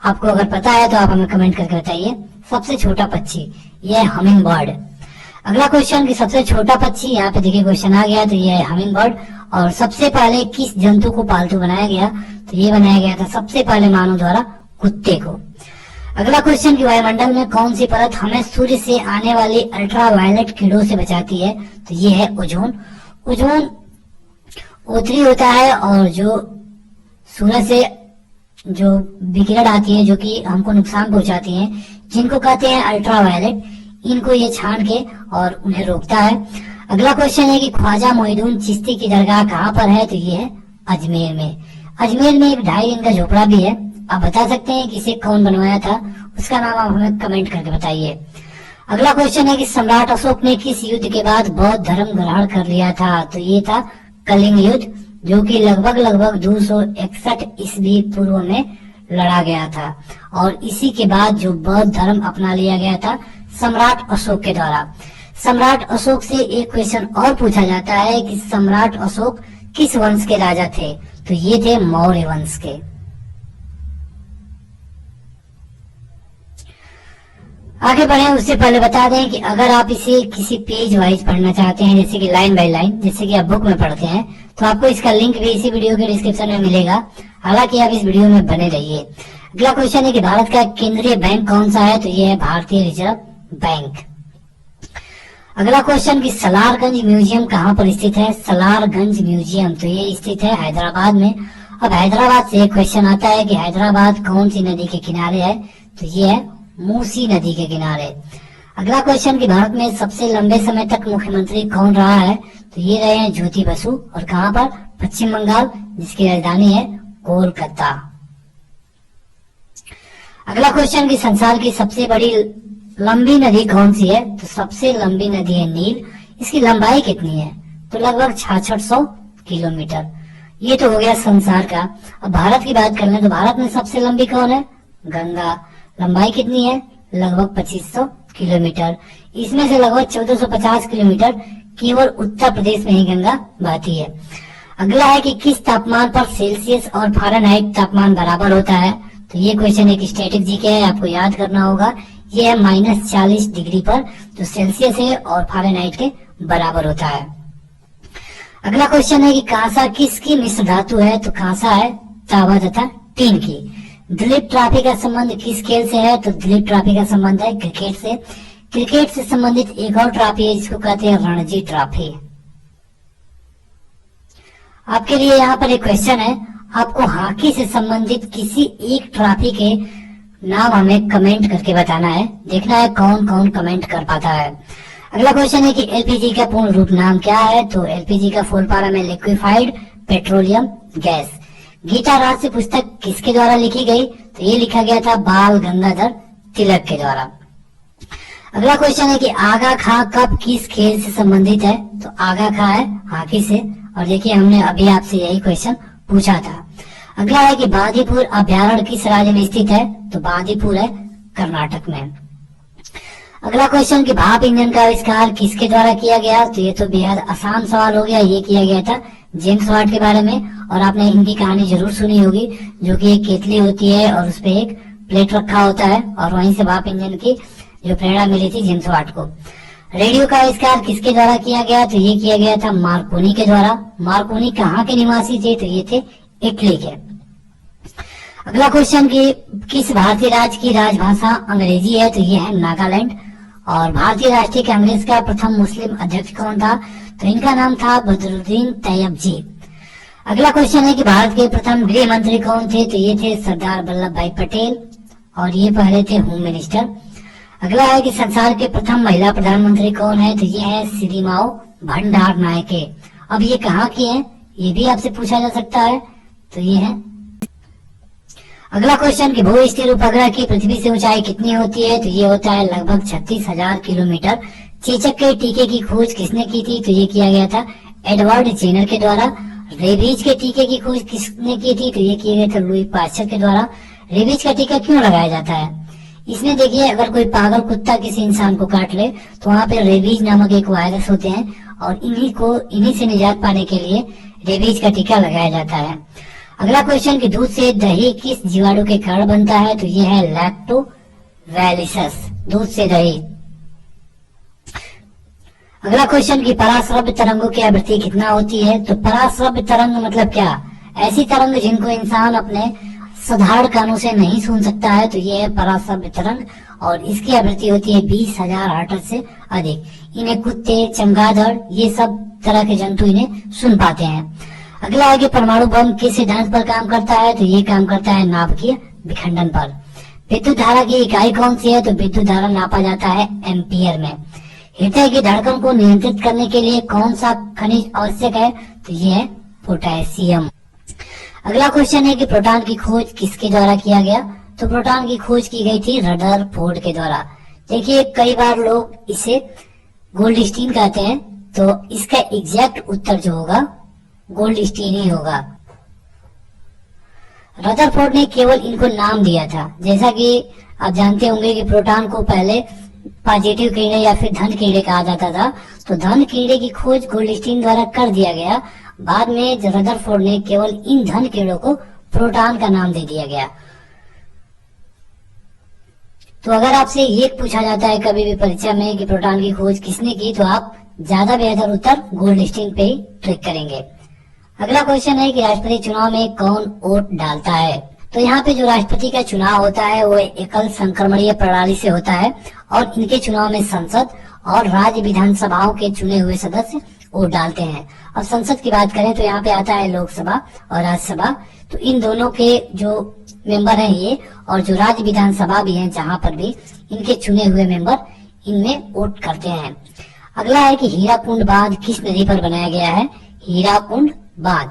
आपको अगर पता है तो आप हमें कमेंट करके बताइए। सबसे छोटा पक्षी ये है हमिंग बर्ड। अगला क्वेश्चन कि सबसे छोटा पक्षी, यहाँ पे देखिए क्वेश्चन आ गया, तो ये है हमिंग बर्ड। और सबसे पहले किस जंतु को पालतू बनाया गया? तो ये बनाया गया था सबसे पहले मानव द्वारा कुत्ते को। अगला क्वेश्चन कि वायुमंडल में कौन सी परत हमें सूर्य से आने वाली अल्ट्रावायलेट किरणों से बचाती है? तो ये है ओजोन। ओजोन उत्तरी होता है, और जो सूर्य से जो विकिरण आती है जो कि हमको नुकसान पहुंचाती हैं, जिनको कहते हैं अल्ट्रावायलेट, इनको ये छान के और उन्हें रोकता है। अगला क्वेश्चन है कि ख्वाजा मोइनुद्दीन चिश्ती की दरगाह कहाँ पर है? तो ये है अजमेर में। अजमेर में एक 2.5 दिन का झोपड़ा भी है। आप बता सकते हैं कि इसे कौन बनवाया था? उसका नाम आप हमें कमेंट करके बताइए। अगला क्वेश्चन है कि सम्राट अशोक ने किस युद्ध के बाद बौद्ध धर्म ग्रहण कर लिया था? तो ये था कलिंग युद्ध, जो कि लगभग 261 ईस्वी पूर्व में लड़ा गया था। और इसी के बाद जो बौद्ध धर्म अपना लिया गया था सम्राट अशोक के द्वारा। सम्राट अशोक से एक क्वेश्चन और पूछा जाता है कि सम्राट अशोक किस वंश के राजा थे? तो ये थे मौर्य वंश के। आगे बढ़े उससे पहले बता दें कि अगर आप इसे किसी पेज वाइज पढ़ना चाहते हैं, जैसे कि लाइन बाय लाइन, जैसे कि आप बुक में पढ़ते हैं, तो आपको इसका लिंक भी इसी वीडियो के डिस्क्रिप्शन में मिलेगा। हालांकि आप इस वीडियो में बने रहिए। अगला क्वेश्चन है कि भारत का केंद्रीय बैंक कौन सा है? तो ये है भारतीय रिजर्व बैंक। अगला क्वेश्चन कि सलारगंज म्यूजियम कहाँ पर स्थित है? सलारगंज म्यूजियम, तो ये स्थित है हैदराबाद में। अब हैदराबाद से एक क्वेश्चन आता है कि हैदराबाद कौन सी नदी के किनारे है? तो ये है मूसी नदी के किनारे। अगला क्वेश्चन कि भारत में सबसे लंबे समय तक मुख्यमंत्री कौन रहा है? तो ये रहे हैं ज्योति बसु। और कहाँ पर? पश्चिम बंगाल, जिसकी राजधानी है कोलकाता। अगला क्वेश्चन कि संसार की सबसे बड़ी लंबी नदी कौन सी है? तो सबसे लंबी नदी है नील। इसकी लंबाई कितनी है? तो लगभग 6600 किलोमीटर। ये तो हो गया संसार का। अब भारत की बात कर लें तो भारत में सबसे लंबी कौन है? गंगा। लंबाई कितनी है? लगभग 2500 किलोमीटर। इसमें से लगभग 1450 किलोमीटर केवल उत्तर प्रदेश में ही गंगा बहती है। अगला है कि किस तापमान पर सेल्सियस और फ़ारेनहाइट तापमान बराबर होता है? तो ये क्वेश्चन एक स्टैटिक जीके है, आपको याद करना होगा। ये है -40 डिग्री पर, जो सेल्सियस है और फ़ारेनहाइट के बराबर होता है। अगला क्वेश्चन है कि कांसा किसकी मिश्र धातु है? तो कांसा है तांबा तथा टीन की। दिलीप ट्रॉफी का संबंध किस खेल से है? तो दिलीप ट्रॉफी का संबंध है क्रिकेट से। क्रिकेट से संबंधित एक और ट्रॉफी है जिसको कहते हैं रणजी ट्रॉफी। आपके लिए यहाँ पर एक क्वेश्चन है, आपको हॉकी से संबंधित किसी एक ट्रॉफी के नाम हमें कमेंट करके बताना है। देखना है कौन कौन कमेंट कर पाता है। अगला क्वेश्चन है कि एलपीजी का पूर्ण रूप नाम क्या है? तो एलपीजी का फुल फॉर्म है लिक्विफाइड पेट्रोलियम गैस। गीता रहस्य पुस्तक किसके द्वारा लिखी गई? तो ये लिखा गया था बाल गंगाधर तिलक के द्वारा। अगला क्वेश्चन है कि आगा खां कब किस खेल से संबंधित है? तो आगा खां है हॉकी से, और देखिए हमने अभी आपसे यही क्वेश्चन पूछा था। अगला है कि बांदीपुर अभ्यारण्य किस राज्य में स्थित है? तो बांदीपुर है कर्नाटक में। अगला क्वेश्चन कि भाप इंजन का आविष्कार किसके द्वारा किया गया? तो ये तो बेहद आसान सवाल हो गया। ये किया गया था जेम्स वाट के बारे में, और आपने इनकी कहानी जरूर सुनी होगी, जो कि एक केतली होती है और उसपे एक प्लेट रखा होता है, और वहीं से भाप इंजन की जो प्रेरणा मिली थी जेम्स वाट को। रेडियो का आविष्कार किसके द्वारा किया गया? तो ये किया गया था मार्कोनी के द्वारा। मार्कोनी कहाँ के निवासी थे? तो ये थे इटली के। अगला क्वेश्चन कि किस भारतीय राज्य की राजभाषा अंग्रेजी है? तो ये है नागालैंड। और भारतीय राष्ट्रीय कांग्रेस का प्रथम मुस्लिम अध्यक्ष कौन था? तो इनका नाम था बदरुद्दीन तैयब जी। अगला क्वेश्चन है कि भारत के प्रथम गृह मंत्री कौन थे? तो ये थे सरदार वल्लभ भाई पटेल, और ये पहले थे होम मिनिस्टर। अगला है कि संसार के प्रथम महिला प्रधानमंत्री कौन है? तो ये है श्रीमाओ भंडार नायके। अब ये कहाँ की है? ये भी आपसे पूछा जा सकता है। तो ये है। अगला क्वेश्चन कि भू स्थिर उपग्रह की पृथ्वी से ऊंचाई कितनी होती है? तो ये होता है लगभग 36,000 किलोमीटर। चेचक के टीके की खोज किसने की थी? तो ये किया गया था एडवर्ड जेनर के द्वारा। रेबीज के टीके की खोज किसने की थी? तो ये किया गया था लुई पास्चर के द्वारा। रेबीज का टीका क्यों लगाया जाता है? इसमें देखिए, अगर कोई पागल कुत्ता किसी इंसान को काट ले तो वहाँ पे रेबीज नामक एक वायरस होते हैं, और इन्हीं से निजात पाने के लिए रेबीज का टीका लगाया जाता है। अगला क्वेश्चन कि दूध से दही किस जीवाणु के कारण बनता है? तो ये है लैक्टोबैसिलस, दूध से दही। अगला क्वेश्चन कि पराश्रव्य तरंगों की आवृत्ति कितना होती है? तो पराश्रव्य तरंग मतलब क्या? ऐसी तरंग जिनको इंसान अपने साधारण कानों से नहीं सुन सकता है, तो ये है पराश्रव्य तरंग, और इसकी आवृत्ति होती है 20,000 हर्ट्ज से अधिक। इन्हें कुत्ते, चमगादड़, ये सब तरह के जंतु इन्हें सुन पाते हैं। अगला है कि परमाणु बम किस सिद्धांत पर काम करता है? तो ये काम करता है नाभिकीय विखंडन पर। विद्युत धारा की इकाई कौन सी है? तो विद्युत धारा नापा जाता है एम्पियर में। हृदय की धड़कन को नियंत्रित करने के लिए कौन सा खनिज आवश्यक है? तो ये है पोटेशियम। अगला क्वेश्चन है कि प्रोटॉन की खोज किसके द्वारा किया गया? तो प्रोटॉन की खोज की गई थी रदरफोर्ड के द्वारा। देखिए, कई बार लोग इसे गोल्डस्टीन कहते हैं, तो इसका एग्जैक्ट उत्तर जो होगा गोल्डस्टीन ही होगा। रदरफोर्ड ने केवल इनको नाम दिया था। जैसा कि आप जानते होंगे कि प्रोटॉन को पहले पॉजिटिव कीड़े या फिर धन कीड़े कहा जाता था, तो धन कीड़े की खोज गोल्डस्टीन द्वारा कर दिया गया। बाद में रदरफोर्ड ने केवल इन धन कीड़ों को प्रोटॉन का नाम दे दिया गया। तो अगर आपसे ये पूछा जाता है कभी भी परीक्षा में कि प्रोटॉन की खोज किसने की, तो आप ज्यादा बेहतर उत्तर गोल्डस्टीन पे ही क्लिक करेंगे। अगला क्वेश्चन है कि राष्ट्रपति चुनाव में कौन वोट डालता है? तो यहाँ पे जो राष्ट्रपति का चुनाव होता है वो एकल संक्रमणीय प्रणाली से होता है, और इनके चुनाव में संसद और राज्य विधानसभाओं के चुने हुए सदस्य वोट डालते हैं। अब संसद की बात करें तो यहाँ पे आता है लोकसभा और राज्यसभा। तो इन दोनों के जो मेंबर हैं ये, और जो राज्य विधानसभा भी है जहाँ पर भी इनके चुने हुए मेंबर इनमें वोट करते हैं। अगला है कि हीराकुंड बांध किस नदी पर बनाया गया है? हीराकुंड बांध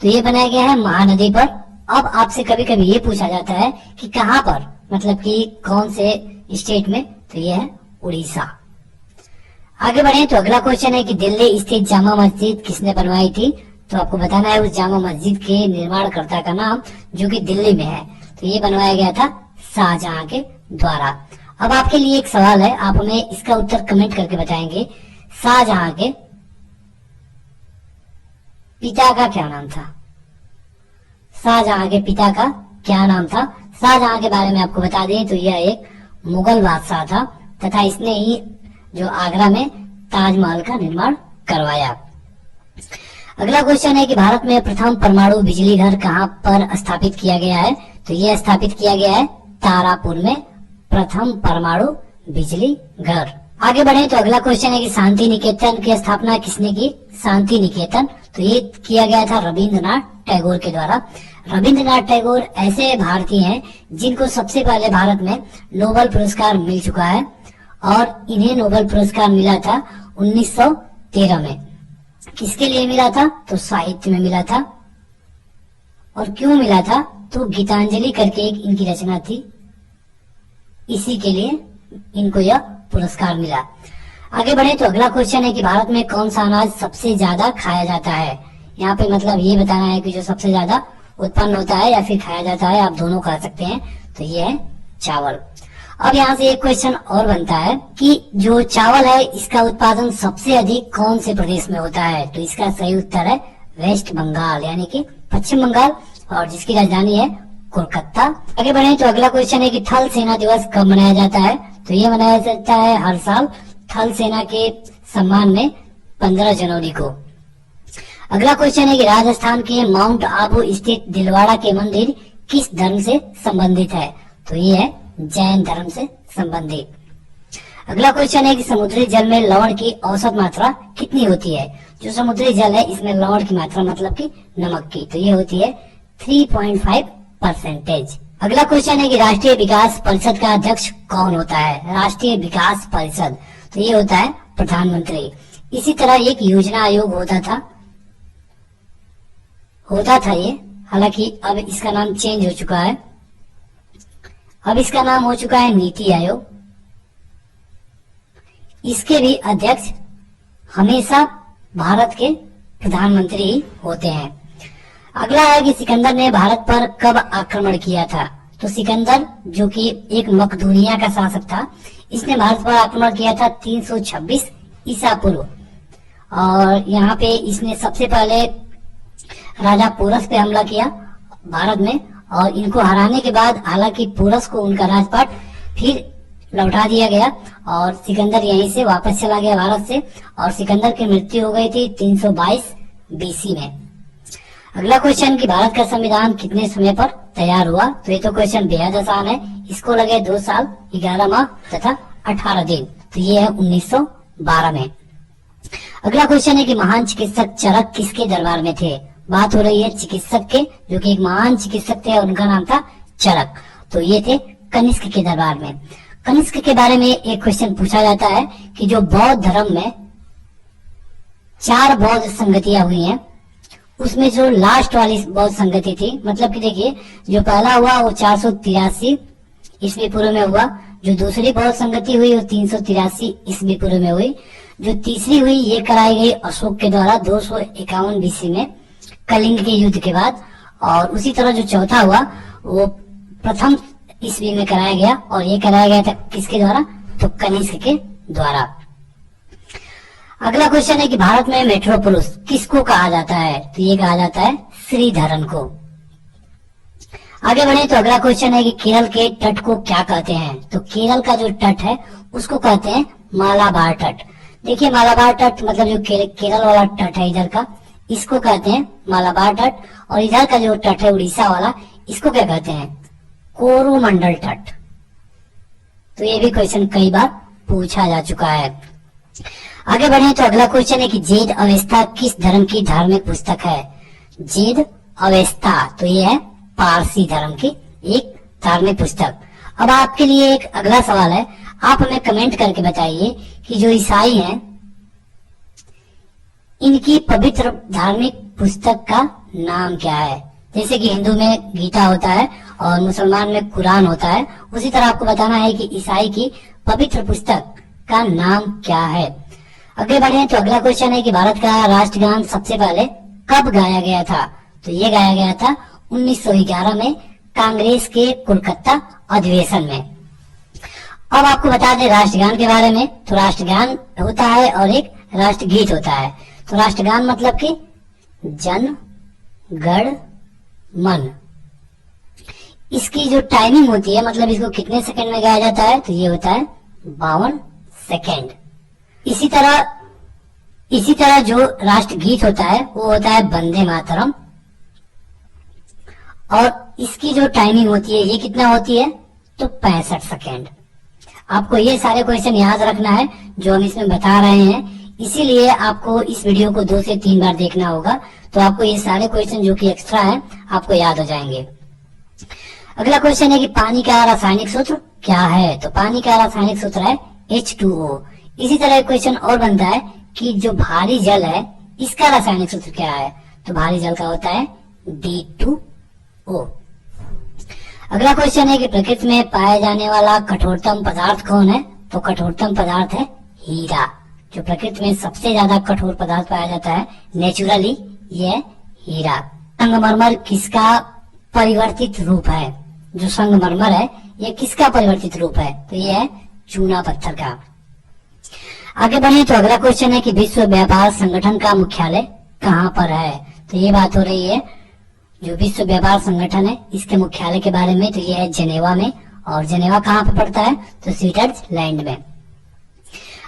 तो ये बनाया गया है महानदी पर। अब आपसे कभी कभी ये पूछा जाता है कि कहाँ पर, मतलब कि कौन से स्टेट में? तो ये है उड़ीसा। आगे बढ़े तो अगला क्वेश्चन है कि दिल्ली स्थित जामा मस्जिद किसने बनवाई थी? तो आपको बताना है उस जामा मस्जिद के निर्माणकर्ता का नाम, जो कि दिल्ली में है। तो ये बनवाया गया था शाहजहां के द्वारा। अब आपके लिए एक सवाल है, आप हमें इसका उत्तर कमेंट करके बताएंगे। शाहजहां के पिता का क्या नाम था? शाहजहां के पिता का क्या नाम था? शाहजहां के बारे में आपको बता दें तो यह एक मुगल बादशाह था, तथा इसने ही जो आगरा में ताजमहल का निर्माण करवाया। अगला क्वेश्चन है कि भारत में प्रथम परमाणु बिजली घर कहाँ पर स्थापित किया गया है? तो यह स्थापित किया गया है तारापुर में, प्रथम परमाणु बिजली घर। आगे बढ़े तो अगला क्वेश्चन है कि शांति निकेतन की स्थापना किसने की? शांति निकेतन तो ये किया गया था रविंद्रनाथ टैगोर के द्वारा। रविंद्रनाथ टैगोर ऐसे भारतीय हैं जिनको सबसे पहले भारत में नोबेल पुरस्कार मिल चुका है, और इन्हें नोबेल पुरस्कार मिला था 1913 में। किसके लिए मिला था? तो साहित्य में मिला था। और क्यों मिला था? तो गीतांजलि करके एक इनकी रचना थी, इसी के लिए इनको यह पुरस्कार मिला। आगे बढ़े तो अगला क्वेश्चन है कि भारत में कौन सा अनाज सबसे ज्यादा खाया जाता है? यहाँ पे मतलब ये बताना है कि जो सबसे ज्यादा उत्पन्न होता है या फिर खाया जाता है, आप दोनों कह सकते हैं। तो ये है चावल। अब यहाँ से एक क्वेश्चन और बनता है कि जो चावल है इसका उत्पादन सबसे अधिक कौन से प्रदेश में होता है? तो इसका सही उत्तर है वेस्ट बंगाल, यानी कि पश्चिम बंगाल, और जिसकी राजधानी है कोलकाता। आगे बढ़े तो अगला क्वेश्चन है कि थल सेना दिवस कब मनाया जाता है? तो ये मनाया जाता है हर साल थल सेना के सम्मान में 15 जनवरी को। अगला क्वेश्चन है कि राजस्थान के माउंट आबू स्थित दिलवाड़ा के मंदिर किस धर्म से संबंधित है? तो ये है जैन धर्म से संबंधित। अगला क्वेश्चन है कि समुद्री जल में लवण की औसत मात्रा कितनी होती है? जो समुद्री जल है इसमें लवण की मात्रा मतलब कि नमक की, तो ये होती है 3.5%। अगला क्वेश्चन है कि राष्ट्रीय विकास परिषद का अध्यक्ष कौन होता है? राष्ट्रीय विकास परिषद, तो ये होता है प्रधानमंत्री। इसी तरह एक योजना आयोग होता था ये, हालांकि अब इसका नाम चेंज हो चुका है, अब इसका नाम हो चुका है नीति आयोग। इसके भी अध्यक्ष हमेशा भारत के प्रधानमंत्री ही होते हैं। अगला है कि सिकंदर ने भारत पर कब आक्रमण किया था? तो सिकंदर जो कि एक मकदूनिया का शासक था, इसने भारत पर आक्रमण किया था 326 ईसा पूर्व, और यहाँ पे इसने सबसे पहले राजा पोरस पे हमला किया भारत में, और इनको हराने के बाद हालांकि पोरस को उनका राजपाट फिर लौटा दिया गया और सिकंदर यहीं से वापस चला गया भारत से, और सिकंदर की मृत्यु हो गई थी 322 बीसी में। अगला क्वेश्चन कि भारत का संविधान कितने समय पर तैयार हुआ? तो ये तो क्वेश्चन बेहद आसान है, इसको लगे 2 साल 11 माह तथा 18 दिन, तो ये है 1912 में। अगला क्वेश्चन है कि महान चिकित्सक चरक किसके दरबार में थे? बात हो रही है चिकित्सक के, जो कि एक महान चिकित्सक थे और उनका नाम था चरक, तो ये थे कनिष्क के दरबार में। कनिष्क के बारे में एक क्वेश्चन पूछा जाता है कि जो बौद्ध धर्म में 4 बौद्ध संगतियां हुई हैं, उसमें जो लास्ट वाली बौद्ध संगति थी, मतलब कि देखिए जो पहला हुआ वो 483 ईस्वी पूर्व में हुआ, जो दूसरी बौद्ध संगति हुई वो 383 ईस्वी पूर्व में हुई, जो तीसरी हुई ये कराई गई अशोक के द्वारा 251 बीसी में कलिंग के युद्ध के बाद, और उसी तरह जो चौथा हुआ वो प्रथम ईस्वी में कराया गया, और ये कराया गया था किसके द्वारा? तो कनिष्क के द्वारा। अगला क्वेश्चन है कि भारत में मेट्रोपोलिस किसको कहा जाता है? तो ये कहा जाता है श्रीधरन को। आगे बढ़े तो अगला क्वेश्चन है कि केरल के तट को क्या कहते हैं? तो केरल का जो तट है उसको कहते हैं मालाबार तट। देखिए मालाबार तट मतलब जो केरल वाला तट है इधर का, इसको कहते हैं मालाबार तट, और इधर का जो तट है उड़ीसा वाला, इसको क्या कहते हैं? कोरोमंडल तट। तो ये भी क्वेश्चन कई बार पूछा जा चुका है। आगे बढ़े तो अगला क्वेश्चन है कि जेद अवेस्ता किस धर्म की धार्मिक पुस्तक है? जेद अवेस्ता, तो ये है पारसी धर्म की एक धार्मिक पुस्तक। अब आपके लिए एक अगला सवाल है, आप हमें कमेंट करके बताइए कि जो ईसाई हैं इनकी पवित्र धार्मिक पुस्तक का नाम क्या है? जैसे कि हिंदू में गीता होता है और मुसलमान में कुरान होता है, उसी तरह आपको बताना है कि ईसाई की पवित्र पुस्तक का नाम क्या है। आगे बढ़े तो अगला क्वेश्चन है कि भारत का राष्ट्रगान सबसे पहले कब गाया गया था? तो ये गाया गया था 1911 में कांग्रेस के कोलकाता अधिवेशन में। अब आपको बता दें राष्ट्रगान के बारे में, तो राष्ट्रगान होता है और एक राष्ट्रगीत होता है। तो राष्ट्रगान मतलब कि जन गण मन, इसकी जो टाइमिंग होती है मतलब इसको कितने सेकंड में गाया जाता है? तो ये होता है 52 सेकंड। इसी तरह जो राष्ट्रगीत होता है वो होता है वंदे मातरम, और इसकी जो टाइमिंग होती है ये कितना होती है? तो 65 सेकंड। आपको ये सारे क्वेश्चन याद रखना है जो हम इसमें बता रहे हैं, इसीलिए आपको इस वीडियो को 2 से 3 बार देखना होगा, तो आपको ये सारे क्वेश्चन जो कि एक्स्ट्रा है आपको याद हो जाएंगे। अगला क्वेश्चन है कि पानी का रासायनिक सूत्र क्या है? तो पानी का रासायनिक सूत्र है H2O। इसी तरह एक क्वेश्चन और बनता है कि जो भारी जल है इसका रासायनिक सूत्र क्या है? तो भारी जल का होता है O। अगला क्वेश्चन है कि प्रकृति में पाया जाने वाला कठोरतम पदार्थ कौन है? तो कठोरतम पदार्थ है हीरा। जो प्रकृति में सबसे ज्यादा कठोर पदार्थ पाया जाता है नेचुरली, ये है हीरा। संगमरमर किसका परिवर्तित रूप है? जो संगमरमर है ये किसका परिवर्तित रूप है? तो ये है चूना पत्थर का। आगे बढ़े तो अगला क्वेश्चन है कि विश्व व्यापार संगठन का मुख्यालय कहाँ पर है? तो ये बात हो रही है जो विश्व व्यापार संगठन है इसके मुख्यालय के बारे में। तो ये है जेनेवा में। और जेनेवा कहाँ पे पड़ता है? तो स्विट्जरलैंड में।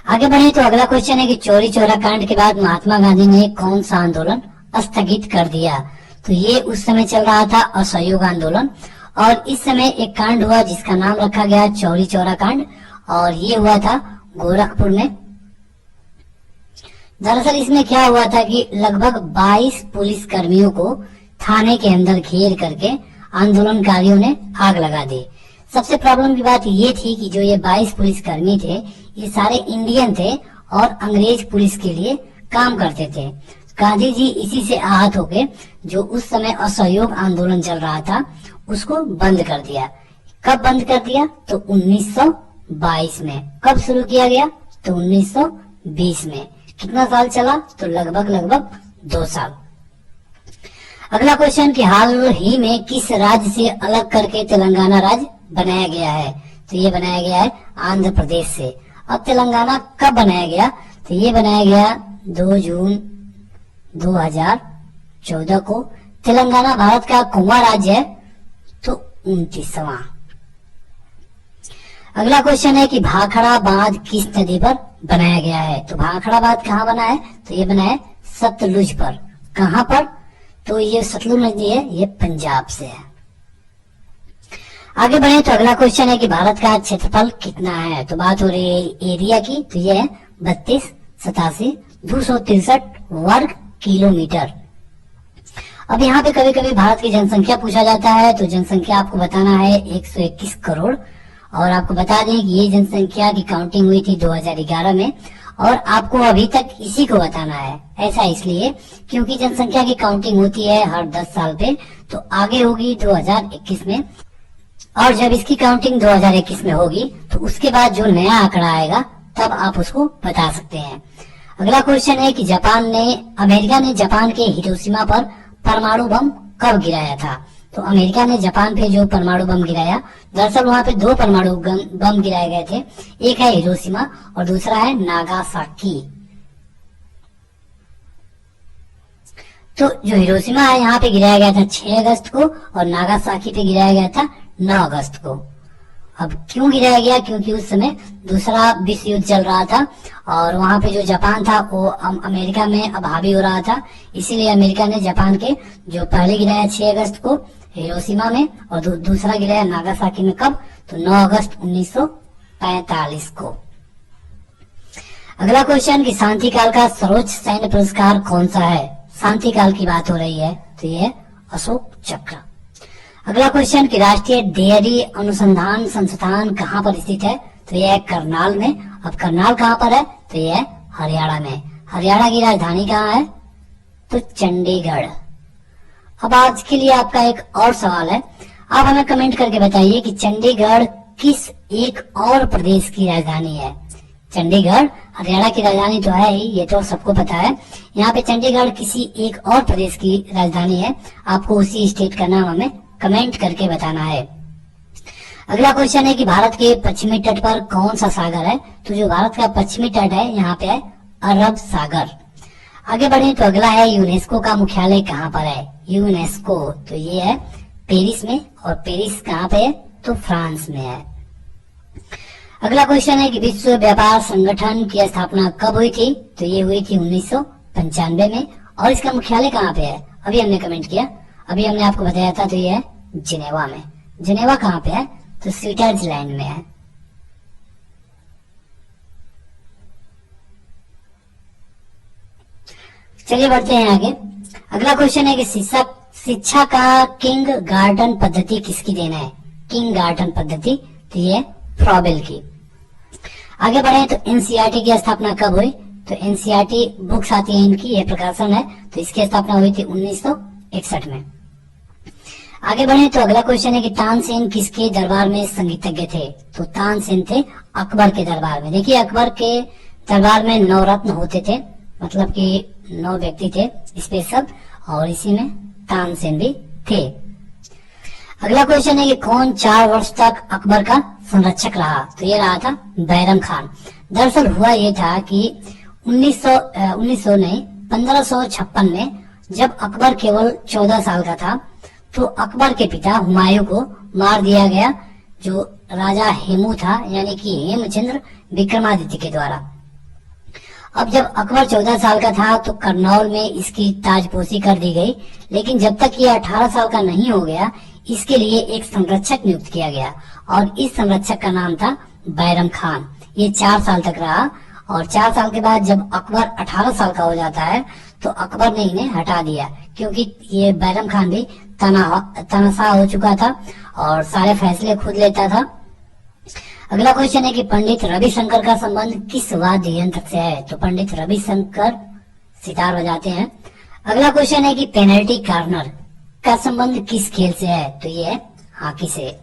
आगे बढ़े तो अगला क्वेश्चन है कि चौरी चौरा कांड के बाद महात्मा गांधी ने कौन सा आंदोलन स्थगित कर दिया? तो ये उस समय चल रहा था असहयोग आंदोलन। और इस समय एक कांड हुआ जिसका नाम रखा गया चौरी चौरा कांड, और ये हुआ था गोरखपुर में। दरअसल इसमें क्या हुआ था कि लगभग 22 पुलिस कर्मियों को थाने के अंदर घेर करके आंदोलनकारियों ने आग लगा दी। सबसे प्रॉब्लम की बात ये थी कि जो ये 22 पुलिस कर्मी थे ये सारे इंडियन थे और अंग्रेज पुलिस के लिए काम करते थे। गांधी जी इसी से आहत होके जो उस समय असहयोग आंदोलन चल रहा था उसको बंद कर दिया। कब बंद कर दिया? तो 1922 में। कब शुरू किया गया? तो 1920 में। कितना साल चला? तो लगभग 2 साल। अगला क्वेश्चन कि हाल ही में किस राज्य से अलग करके तेलंगाना राज्य बनाया गया है? तो ये बनाया गया है आंध्र प्रदेश से। अब तेलंगाना कब बनाया गया? तो ये बनाया गया 2 जून 2014 को। तेलंगाना भारत का कौवा राज्य है? तो 29वां। अगला क्वेश्चन है कि भाखड़ा बांध किस नदी पर बनाया गया है? तो भाखड़ा बांध कहाँ बना है? तो ये बना है सतलुज पर। कहाँ पर? तो ये सतलुज नदी है, ये पंजाब से है। आगे बढ़े तो अगला क्वेश्चन है कि भारत का क्षेत्रफल कितना है? तो बात हो रही है एरिया की। तो ये है 32,87,263 वर्ग किलोमीटर। अब यहाँ पे कभी कभी भारत की जनसंख्या पूछा जाता है, तो जनसंख्या आपको बताना है 121 करोड़। और आपको बता दें कि ये जनसंख्या की काउंटिंग हुई थी 2011 में, और आपको अभी तक इसी को बताना है। ऐसा इसलिए क्योंकि जनसंख्या की काउंटिंग होती है हर 10 साल पे, तो आगे होगी 2021 में, और जब इसकी काउंटिंग 2021 में होगी तो उसके बाद जो नया आंकड़ा आएगा तब आप उसको बता सकते हैं। अगला क्वेश्चन है कि अमेरिका ने जापान के हिरोशिमा पर परमाणु बम कब गिराया था? तो अमेरिका ने जापान पे जो परमाणु बम गिराया, दरअसल वहां पे 2 परमाणु बम गिराए गए थे। एक है हिरोशिमा और दूसरा है नागासाकी। तो जो हिरोशिमा है यहाँ पे गिराया गया था 6 अगस्त को, और नागासाकी पे गिराया गया था 9 अगस्त को। अब क्यों गिराया गया? क्योंकि उस समय दूसरा विश्व युद्ध चल रहा था और वहां पे जो जापान था वो अमेरिका में अब हावी हो रहा था। इसीलिए अमेरिका ने जापान के जो पहले गिराया 6 अगस्त को हिरोशिमा में, और दूसरा गिराया नागासाकी में। कब? तो 9 अगस्त 1945 को। अगला क्वेश्चन कि शांति काल का सर्वोच्च सैन्य पुरस्कार कौन सा है? शांति काल की बात हो रही है तो ये अशोक चक्र। अगला क्वेश्चन कि राष्ट्रीय डेयरी अनुसंधान संस्थान कहाँ पर स्थित है? तो यह है करनाल में। अब करनाल कहाँ पर है? तो यह है हरियाणा में। हरियाणा की राजधानी कहाँ है? तो चंडीगढ़। अब आज के लिए आपका एक और सवाल है, आप हमें कमेंट करके बताइए कि चंडीगढ़ किस एक और प्रदेश की राजधानी है? चंडीगढ़ हरियाणा की राजधानी तो है ही, ये तो सबको पता है। यहाँ पे चंडीगढ़ किसी एक और प्रदेश की राजधानी है। आपको उसी स्टेट का नाम हमें कमेंट करके बताना है। अगला क्वेश्चन है कि भारत के पश्चिमी तट पर कौन सा सागर है? तो जो भारत का पश्चिमी तट है यहाँ पे है अरब सागर। आगे बढ़े तो अगला है यूनेस्को का मुख्यालय कहाँ पर है? यूनेस्को तो ये है पेरिस में, और पेरिस कहाँ पे है? तो फ्रांस में है। अगला क्वेश्चन है कि विश्व व्यापार संगठन की स्थापना कब हुई थी? तो ये हुई थी 1995 में, और इसका मुख्यालय कहाँ पे है? अभी हमने कमेंट किया, अभी हमने आपको बताया था। तो ये है जिनेवा में। जिनेवा कहाँ पे है? तो स्विट्जरलैंड में है। चलिए बढ़ते हैं आगे। अगला क्वेश्चन है कि शिक्षा का किंग गार्डन पद्धति किसकी देन है? किंग गार्डन पद्धति तो ये फ्रॉबेल की। आगे बढ़े तो एनसीईआरटी की स्थापना कब हुई? तो एनसीईआरटी बुक्स आती है इनकी, ये प्रकाशन है, तो इसकी स्थापना हुई थी 1961 में। आगे बढ़े तो अगला क्वेश्चन है कि तानसेन किसके दरबार में संगीतज्ञ थे? तो तानसेन थे अकबर के दरबार में। देखिए अकबर के दरबार में 9 रत्न होते थे, मतलब कि 9 व्यक्ति थे स्पेशल, और इसी में तानसेन भी थे। अगला क्वेश्चन है कि कौन 4 वर्ष तक अकबर का संरक्षक रहा? तो ये रहा था बैरम खान। दरअसल हुआ ये था कि 1900 नहीं 1556 में जब अकबर केवल 14 साल का था तो अकबर के पिता हुमायूं को मार दिया गया, जो राजा हेमू था, यानी कि हेमचंद्र विक्रमादित्य के द्वारा। अब जब अकबर 14 साल का था तो करनौल में इसकी ताजपोशी कर दी गई, लेकिन जब तक ये 18 साल का नहीं हो गया इसके लिए एक संरक्षक नियुक्त किया गया, और इस संरक्षक का नाम था बैरम खान। ये 4 साल तक रहा, और 4 साल के बाद जब अकबर 18 साल का हो जाता है तो अकबर ने इन्हें हटा दिया, क्योंकि ये बैरम खान भी तनाशाह हो चुका था और सारे फैसले खुद लेता था। अगला क्वेश्चन है कि पंडित रविशंकर का संबंध किस वाद्य यंत्र से है? तो पंडित रविशंकर सितार बजाते हैं। अगला क्वेश्चन है कि पेनल्टी कॉर्नर का संबंध किस खेल से है? तो ये है हॉकी से।